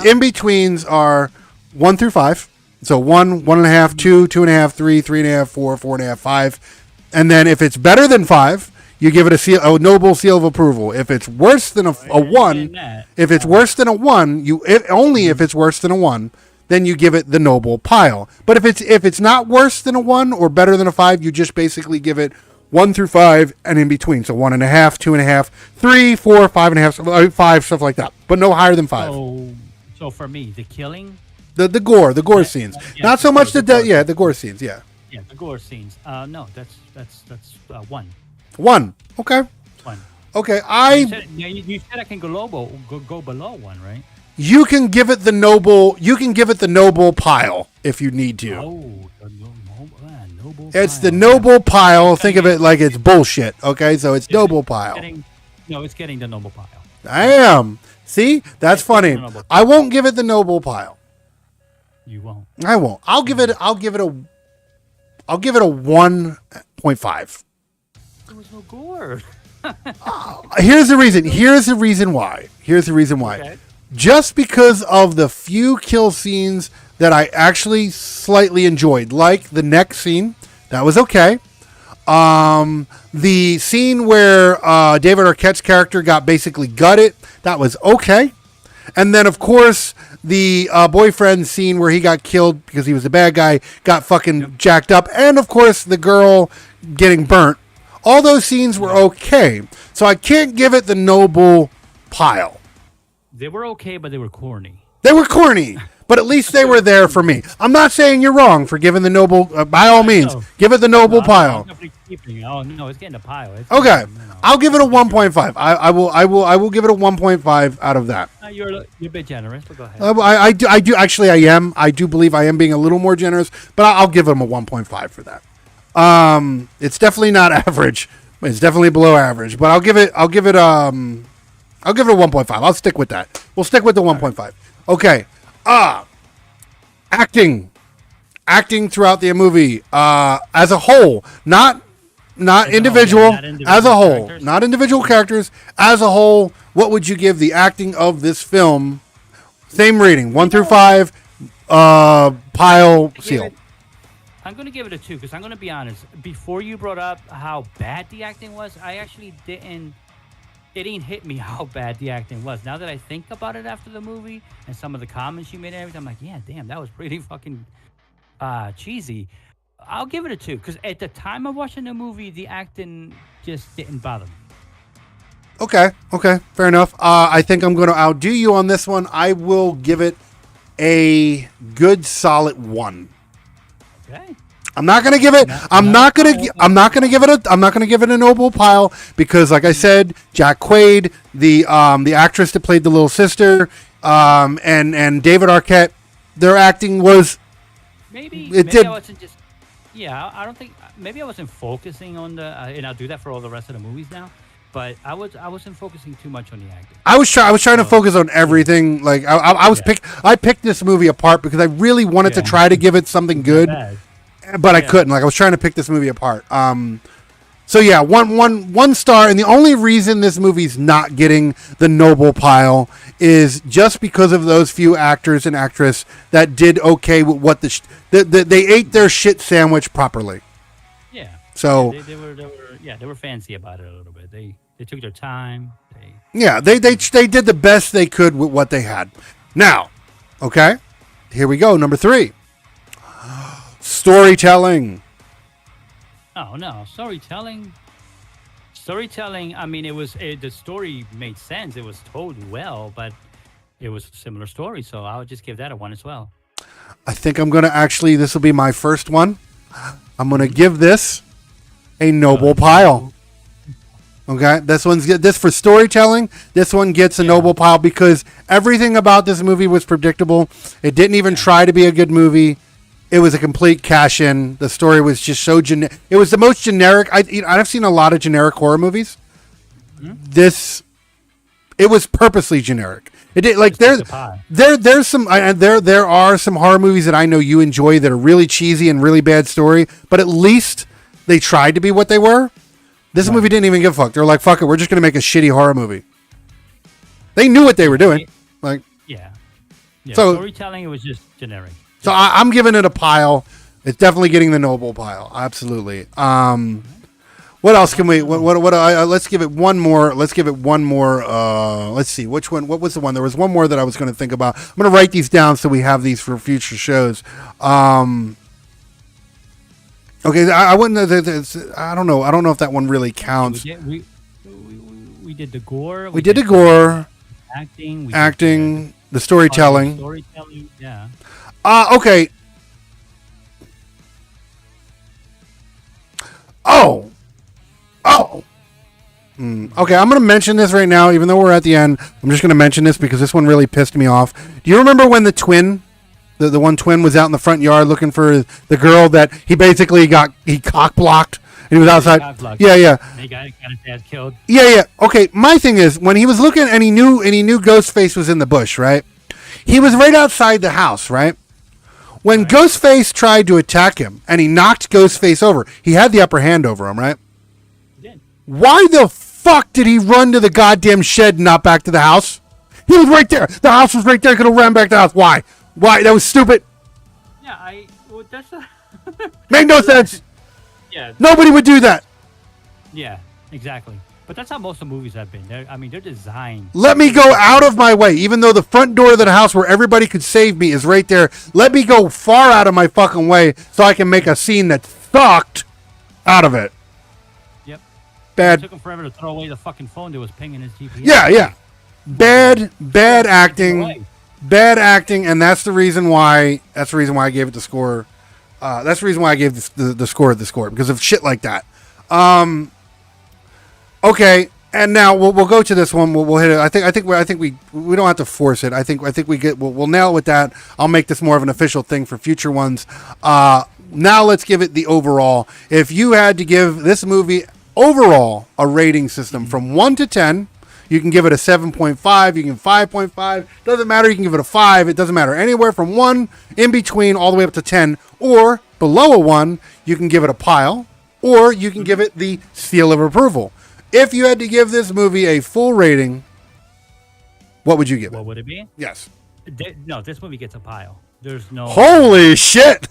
In-betweens are 1 through 5. So 1, 1.5, 2, 2.5, 3, 3.5, 4, 4.5, 5. And then if it's better than 5, you give it a noble seal of approval. If it's worse than a 1, if it's worse than a 1, if it's worse than a 1, then you give it the noble pile. But if it's not worse than a 1 or better than a 5, you just basically give it 1 through 5 and in between. So 1.5, 2.5, 3, 4, 5.5, 5, stuff like that. But no higher than 5. So for me, the killing, the gore scenes, not so much the gore scenes, yeah. Yeah, the gore scenes. No, that's 1. 1. Okay. 1. Okay. You said I can go below 1, right? You can give it the noble. You can give it the noble pile if you need to. Oh, noble. It's the noble pile. Think of it like it's bullshit. Okay, so it's noble pile. It's getting the noble pile. I am. See, that's funny. I won't give it the noble pile. You won't. I won't. I'll give it a 1.5. There was no gore. Here's the reason why. Okay. Just because of the few kill scenes that I actually slightly enjoyed, like the neck scene, that was okay. The scene where David Arquette's character got basically gutted, that was okay. And then, of course, the boyfriend scene where he got killed because he was a bad guy, got fucking jacked up. And, of course, the girl getting burnt. All those scenes were okay. So I can't give it the noble pile. They were okay, but they were corny. But at least they were there for me. I'm not saying you're wrong for giving the noble, by all means, give it the noble pile. Oh, no, it's getting a pile. Okay. I'll give it a 1.5. I will give it a 1.5 out of that. You're a bit generous, but go ahead. I do. Actually, I am. I do believe I am being a little more generous, but I'll give him a 1.5 for that. It's definitely not average, It's definitely below average, but I'll give it a 1.5. I'll stick with that. We'll stick with the 1.5. Okay. Acting throughout the movie as a whole, not individual, as a whole, characters. not individual characters, as a whole. What would you give the acting of this film? Same rating, 1 through 5. Pile seal. I'm going to give it a 2 because I'm going to be honest. Before you brought up how bad the acting was, I actually didn't. It didn't hit me how bad the acting was. Now that I think about it after the movie and some of the comments you made and everything, I'm like, yeah, damn, that was pretty fucking cheesy. I'll give it a 2 because at the time of watching the movie, the acting just didn't bother me. Okay, fair enough. I think I'm going to outdo you on this one. I will give it a good solid 1. Okay. I'm not gonna give it. I'm not gonna give it a noble pile because, like I said, Jack Quaid, the actress that played the little sister, and David Arquette, their acting was. Maybe did. I wasn't just. Yeah, I don't think. Maybe I wasn't focusing on the. And I'll do that for all the rest of the movies now. But I wasn't focusing too much on the acting. I was trying to focus on everything. Like I picked this movie apart because I really wanted to try to give it something good. But I couldn't. Like I was trying to pick this movie apart. So yeah, one star, and the only reason this movie's not getting the noble pile is just because of those few actors and actress that did okay with what they ate their shit sandwich properly. Yeah. So they were fancy about it a little bit. They took their time. They did the best they could with what they had. Now, okay, here we go. Number 3. Storytelling. Oh no, storytelling. I mean, the story made sense. It was told well, but it was a similar story. So I would just give that a 1 as well. I think I'm gonna this will be my first one. I'm gonna give this a noble pile. Okay, this for storytelling. This one gets a noble pile because everything about this movie was predictable. It didn't even try to be a good movie. It was a complete cash in. The story was just so generic. It was the most generic. I've seen a lot of generic horror movies. Mm-hmm. It was purposely generic. It did like there's some there are some horror movies that I know you enjoy that are really cheesy and really bad story, but at least they tried to be what they were. This movie didn't even give a fuck. They're like, fuck it, we're just gonna make a shitty horror movie. They knew what they were doing. Like so storytelling, it was just generic. So I'm giving it a pile. It's definitely getting the noble pile. Absolutely. What else can we? Let's give it one more. Let's see which one. What was the one? There was one more that I was going to think about. I'm going to write these down so we have these for future shows. Okay, I wouldn't. I don't know. I don't know if that one really counts. We did the gore. We did the gore. Acting. The storytelling. Yeah. Okay. Oh. Okay, I'm going to mention this right now, even though we're at the end. I'm just going to mention this because this one really pissed me off. Do you remember when the twin, the one twin, was out in the front yard looking for the girl that he basically he cock blocked and he was outside? Yeah. He got his dad killed. Yeah. Okay, my thing is when he was looking and he knew Ghostface was in the bush, right? He was right outside the house, right? When Ghostface tried to attack him and he knocked Ghostface over, he had the upper hand over him, right? He did. Why the fuck did he run to the goddamn shed and not back to the house? He was right there. The house was right there. He could have ran back to the house. Why? That was stupid. Yeah, that's made no sense. Yeah. Nobody would do that. Yeah, exactly. But that's how most of the movies have been. They're designed. Let me go out of my way, even though the front door of the house where everybody could save me is right there. Let me go far out of my fucking way so I can make a scene that sucked out of it. Yep. Bad. It took him forever to throw away the fucking phone that was pinging his GPS. Yeah. Bad acting. Bad acting, and that's the reason why. That's the reason why I gave it the score. That's the reason why I gave the score because of shit like that. Okay, and now we'll go to this one. We'll hit it. I think we don't have to force it. I think we'll nail it with that. I'll make this more of an official thing for future ones. Now let's give it the overall. If you had to give this movie overall a rating system from 1 to 10. You can give it a 7.5. You can 5.5. Doesn't matter. You can give it a 5. It doesn't matter. Anywhere from 1 in between all the way up to 10, or below a 1, you can give it a pile, or you can give it the seal of approval. If you had to give this movie a full rating, what would you give it? What would it be? Yes. No, this movie gets a pile. There's no. Holy shit!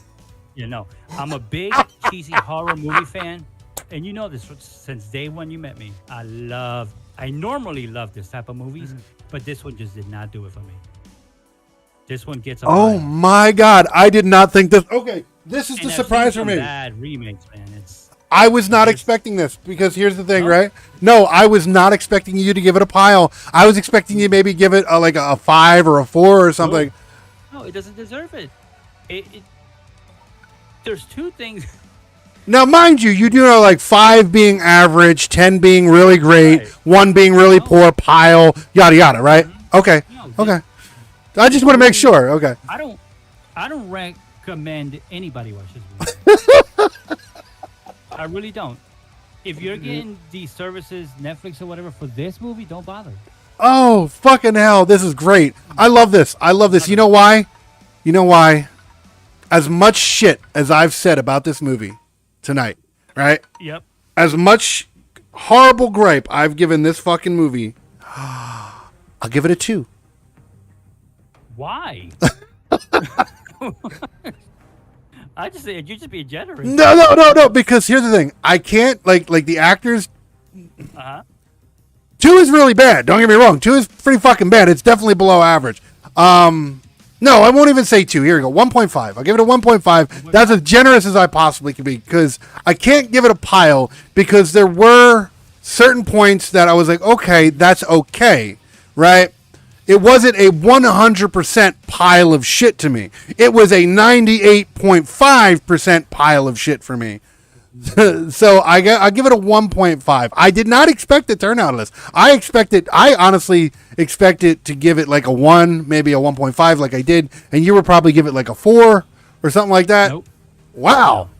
You know, I'm a big cheesy horror movie fan, and you know this since day one you met me. I normally love this type of movies, but this one just did not do it for me. This one gets a Oh pile. my god, I did not think this. Okay, this is And the I've surprise seen for some me. bad remakes, man. I was not expecting this because here's the thing, right? No, I was not expecting you to give it a pile. I was expecting you to maybe give it like a 5 or a 4 or something. No, it doesn't deserve it. There's two things. Now, mind you, you do know like 5 being average, 10 being really great, Right. 1 being really poor, pile, yada yada, right? Okay, No, okay. I just want to make sure. Okay. I don't recommend anybody watch this movie. I really don't. If you're getting these services, Netflix or whatever, for this movie, don't bother. Oh, fucking hell. This is great. I love this. I love this. You know why? You know why? As much shit as I've said about this movie tonight, right? Yep. As much horrible gripe I've given this fucking movie, I'll give it a 2. Why? I just said you're just being generous. No. Because here's the thing. I can't, like the actors. Uh-huh. 2 is really bad. Don't get me wrong. 2 is pretty fucking bad. It's definitely below average. No, I won't even say 2. Here we go. 1.5. I'll give it a 1.5. That's as generous as I possibly can be because I can't give it a pile because there were certain points that I was like, okay, that's okay, right? It wasn't a 100% pile of shit to me. It was a 98.5% pile of shit for me. So I give it a 1.5. I did not expect the turnout of this. I honestly expected to give it like a 1, maybe a 1.5 like I did, and you would probably give it like a 4 or something like that. Nope. Wow.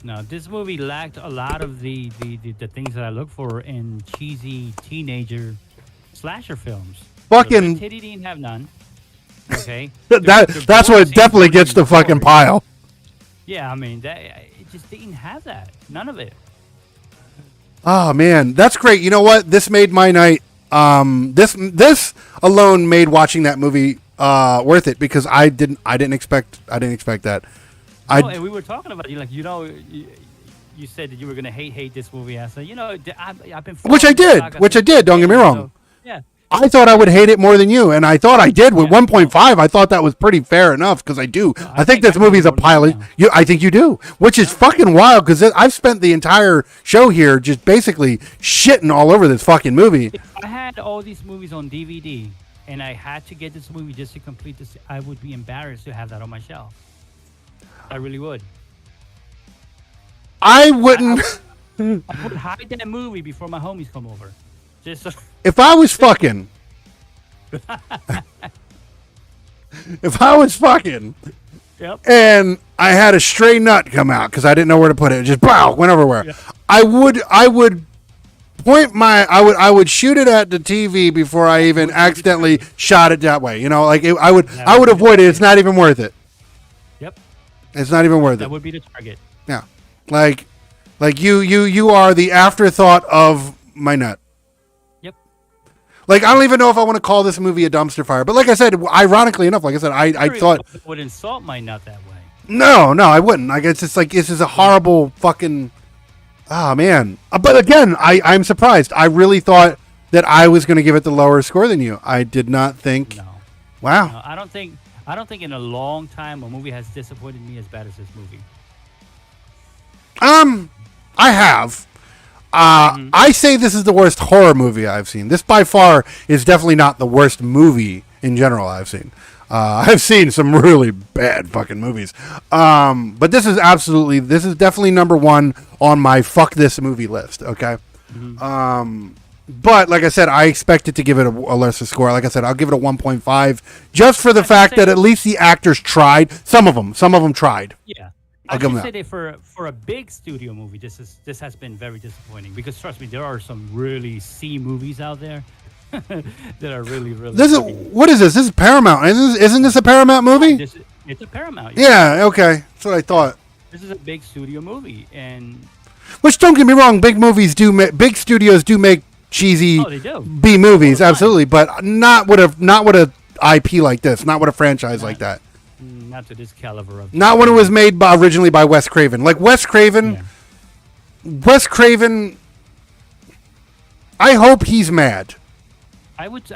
No, this movie lacked a lot of the things that I look for in cheesy teenager slasher films. Fucking The titty didn't have none. Okay. that's what definitely gets the fucking pile. Yeah, I mean it just didn't have that. None of it. Oh man, that's great. You know what? This made my night. This alone made watching that movie worth it because I didn't expect that. And we were talking about you said that you were gonna hate this movie. I said, I've been which I did. Don't get me wrong. So, yeah. I thought I would hate it more than you, and I thought I did with 1.5. I thought that was pretty fair enough because I do. I think this movie's a pilot. I think you do, which is fucking wild because I've spent the entire show here just basically shitting all over this fucking movie. If I had all these movies on DVD and I had to get this movie just to complete this, I would be embarrassed to have that on my shelf. I really would. I wouldn't. I would hide that movie before my homies come over. Just so. If I was fucking, Yep. and I had a stray nut come out because I didn't know where to put it, just went everywhere. Yeah. I would I would shoot it at the TV before I even accidentally shot it that way. I would avoid it. It's not even worth it. Yep. It's not even worth it. That would be the target. Yeah. Like you are the afterthought of my nut. Like, I don't even know if I want to call this movie a dumpster fire. But like I said, ironically enough, I thought... I would insult my nut that way. No, I wouldn't. I guess it's like, this is a horrible fucking... Oh, man. But again, I'm surprised. I really thought that I was going to give it the lower score than you. I did not think... No. Wow. No, I don't think in a long time a movie has disappointed me as bad as this movie. I have... I say this is the worst horror movie I've seen. This by far is definitely not the worst movie in general I've seen. I've seen some really bad fucking movies. But this is definitely number 1 on my fuck this movie list. Okay. Mm-hmm. But like I said, I expected to give it a lesser score. Like I said, I'll give it a 1.5 just for the fact that at least the actors tried. Some of them tried. Yeah. I'll I give should them say that. that for a big studio movie, this has been very disappointing because trust me, there are some really C movies out there that are really. This is fucking- what is this? This is Paramount. Isn't this a Paramount movie? It's a Paramount. Yeah. Okay. That's what I thought. This is a big studio movie, and Which don't get me wrong, big studios do make cheesy oh, they do. B movies, All the time. absolutely, but not with a IP like this, not with a franchise like that. Not to this caliber of. Not when it was made originally by Wes Craven. Like Wes Craven, I hope he's mad. I would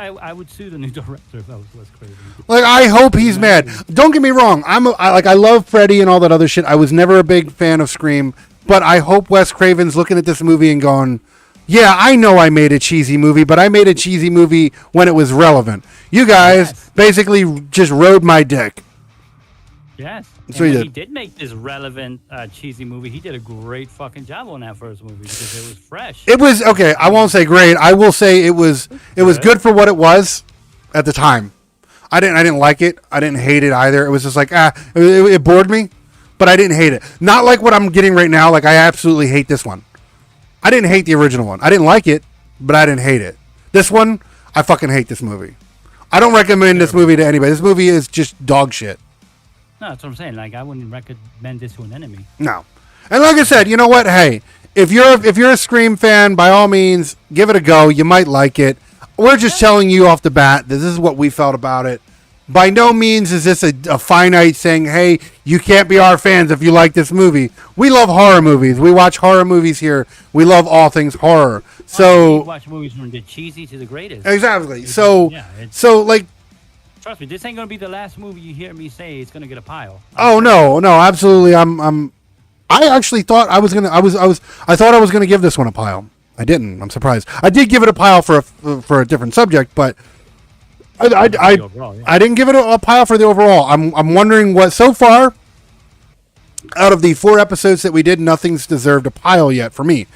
sue the new director if I was Wes Craven. Like I hope he's mad. Don't get me wrong. I love Freddy and all that other shit. I was never a big fan of Scream, but I hope Wes Craven's looking at this movie and going, "Yeah, I know I made a cheesy movie, but I made a cheesy movie when it was relevant. You guys basically just rode my dick." Yes. So And he when did. he did make this relevant, cheesy movie. He did a great fucking job on that first movie because it was fresh. It was okay. I won't say great. I will say it was good for what it was at the time. I didn't like it. I didn't hate it either. It was just like it bored me, but I didn't hate it. Not like what I'm getting right now. Like I absolutely hate this one. I didn't hate the original one. I didn't like it, but I didn't hate it. This one, I fucking hate this movie. I don't recommend this movie to anybody. This movie is just dog shit. No, that's what I'm saying. Like I wouldn't recommend this to an enemy. No. And like I said, you know what? Hey, if you're a Scream fan, by all means, give it a go. You might like it. We're just telling you off the bat that this is what we felt about it. By no means is this a finite saying, hey, you can't be our fans if you like this movie. We love horror movies. We watch horror movies here. We love all things horror. We So watch movies from the cheesy to the greatest. exactly. So Yeah, so like Trust me, this ain't gonna be the last movie you hear me say it's gonna get a pile. oh no, absolutely. I actually thought I was gonna give this one a pile. I didn't. I'm surprised. I did give it a pile for a different subject, but I Overall, yeah. didn't give it a pile for the overall. I'm wondering what so far out of the 4 episodes that we did, nothing's deserved a pile yet for me.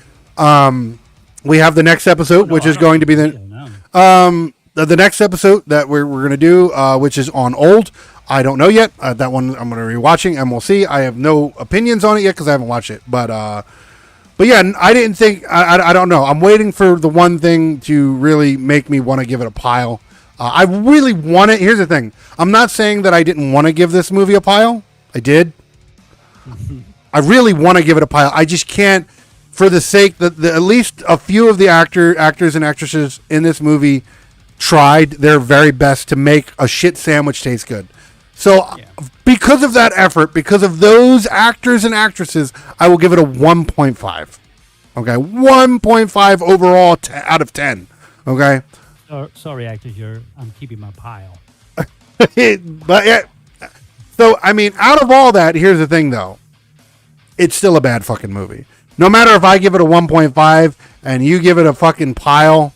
We have the next episode, which is going to be the next episode that we're going to do, which is on Old. I don't know yet. That one I'm going to be rewatching, and we'll see. I have no opinions on it yet because I haven't watched it. But yeah, I didn't think. I don't know. I'm waiting for the one thing to really make me want to give it a pile. I really want it. Here's the thing. I'm not saying that I didn't want to give this movie a pile. I did. I really want to give it a pile. I just can't, for the sake that at least a few of the actors and actresses in this movie tried their very best to make a shit sandwich taste good. So because of that effort, because of those actors and actresses, I will give it a 1.5. Okay, 1.5 overall out of 10. Okay. Sorry, actors, I'm keeping my pile. But yeah. So I mean, out of all that, here's the thing though. It's still a bad fucking movie. No matter if I give it a 1.5 and you give it a fucking pile,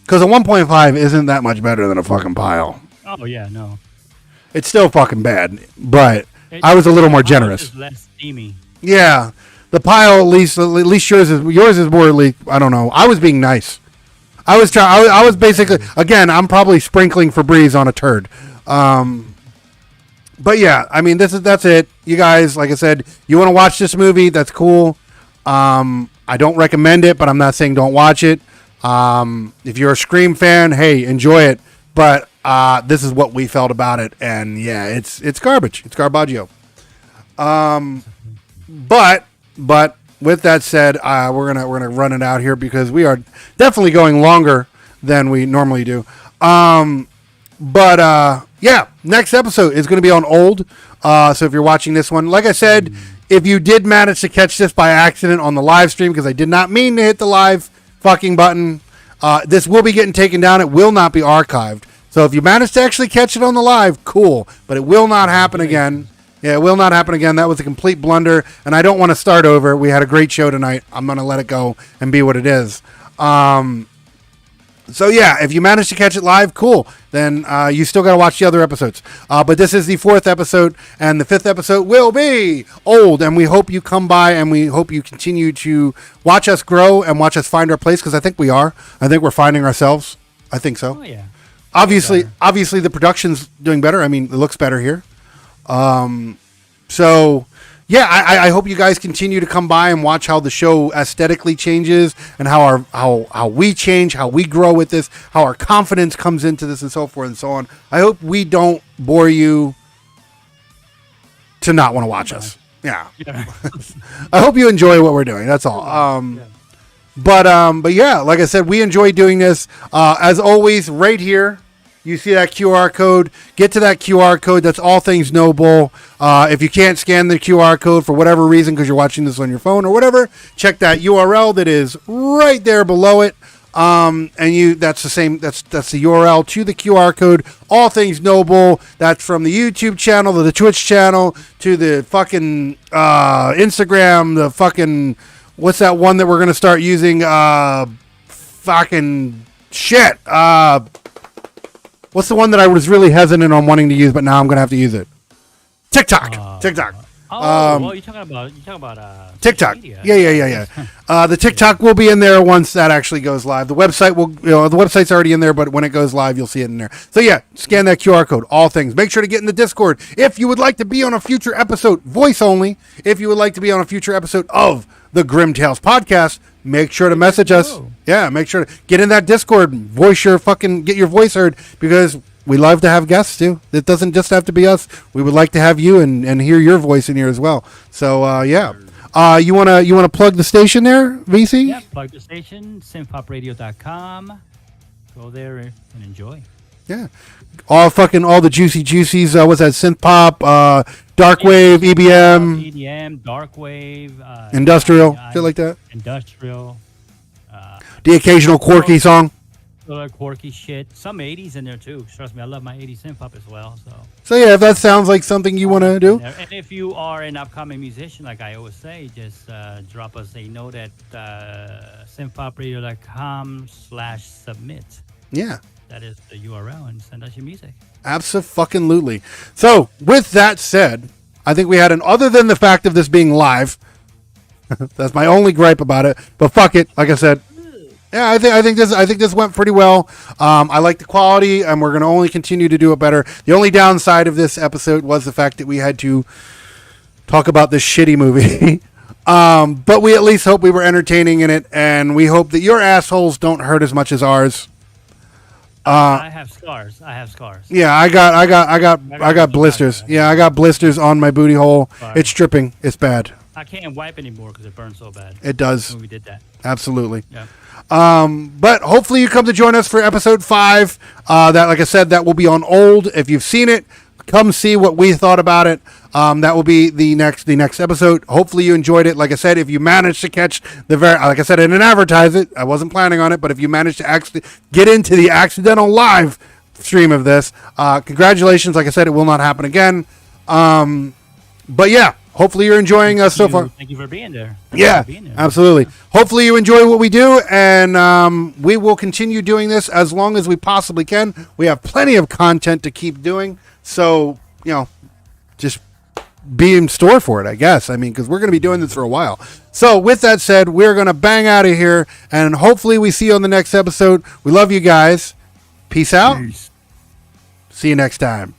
because a 1.5 isn't that much better than a fucking pile. Oh yeah, no. It's still fucking bad, but I was a little more generous. It's less steamy. Yeah, the pile at least yours is more at least. I don't know. I was being nice. I was basically, again, I'm probably sprinkling Febreze on a turd. But yeah, I mean, that's it. You guys, like I said, you want to watch this movie? That's cool. I don't recommend it, but I'm not saying don't watch it. If you're a Scream fan, hey, enjoy it. But this is what we felt about it, and yeah, it's garbage. It's garbaggio. But with that said, we're gonna run it out here because we are definitely going longer than we normally do. Yeah, next episode is going to be on Old. So if you're watching this one, like I said, if you did manage to catch this by accident on the live stream, because I did not mean to hit the live fucking button, this will be getting taken down. It will not be archived. So if you manage to actually catch it on the live, cool. But it will not happen again. Yeah, it will not happen again. That was a complete blunder, and I don't want to start over. We had a great show tonight. I'm going to let it go and be what it is. So yeah, if you manage to catch it live, cool. Then you still got to watch the other episodes. But this is the 4th episode, and the 5th episode will be Old. And we hope you come by, and we hope you continue to watch us grow and watch us find our place, because I think we are. I think we're finding ourselves. I think so. Oh yeah. Obviously, the production's doing better. I mean, it looks better here. So yeah, I hope you guys continue to come by and watch how the show aesthetically changes and how we change, how we grow with this, how our confidence comes into this, and so forth and so on. I hope we don't bore you to not want to watch us. Yeah. I hope you enjoy what we're doing. That's all. But yeah, like I said, we enjoy doing this. As always, right here. You see that QR code. Get to that QR code. That's All Things Noble. If you can't scan the QR code for whatever reason because you're watching this on your phone or whatever, check that URL that is right there below it. That's the same. That's the URL to the QR code. All Things Noble. That's from the YouTube channel to the Twitch channel to the fucking Instagram. The fucking what's that one that we're gonna start using? Fucking shit. What's the one that I was really hesitant on wanting to use, but now I'm going to have to use it? TikTok. TikTok. Well, you're talking about TikTok. social media. Yeah. The TikTok will be in there once that actually goes live. The website the website's already in there, but when it goes live, you'll see it in there. So yeah, scan that QR code. All things. Make sure to get in the Discord. If you would like to be on a future episode, voice only. If you would like to be on a future episode of the Grimm Tales podcast, make sure to message us. Yeah, make sure to get in that Discord, get your voice heard, because we love to have guests too. It doesn't just have to be us. We would like to have you and hear your voice in here as well. So yeah. You wanna plug the station there, VC? Yeah, plug the station, synthpopradio.com. Go there and enjoy. Yeah. All the juicies, what's that, synth pop, dark wave, EBM, dark wave, industrial, shit like that. Industrial. The occasional quirky song. Quirky shit. Some 80s in there too. Trust me, I love my 80s synth pop as well. So yeah, if that sounds like something you want to do. And if you are an upcoming musician, like I always say, just drop us a note at synthpopradio.com/submit. Yeah. That is the URL, and send us your music. Absolutely. So, with that said, I think we had other than the fact of this being live, that's my only gripe about it, but fuck it, like I said. Yeah, I think this went pretty well. I like the quality, and we're going to only continue to do it better. The only downside of this episode was the fact that we had to talk about this shitty movie. But we at least hope we were entertaining in it, and we hope that your assholes don't hurt as much as ours. I have scars. Yeah, I got blisters. Yeah, I got blisters on my booty hole. It's dripping. It's bad. I can't wipe anymore because it burns so bad. It does. When we did that. Absolutely. Yeah. But hopefully you come to join us for episode 5. That, like I said, that will be on Old. If you've seen it, come see what we thought about it. That will be the next episode. Hopefully you enjoyed it. Like I said, if you managed to catch like I said, I didn't advertise it. I wasn't planning on it, but if you managed to actually get into the accidental live stream of this, congratulations. Like I said, it will not happen again. But yeah, hopefully you're enjoying us so far. Thank you for being there. Absolutely. Hopefully you enjoy what we do, and we will continue doing this as long as we possibly can. We have plenty of content to keep doing, so, just be in store for it, I guess. I mean, because we're going to be doing this for a while. So with that said, we're going to bang out of here, and hopefully we see you on the next episode. We love you guys. Peace out. Peace. See you next time.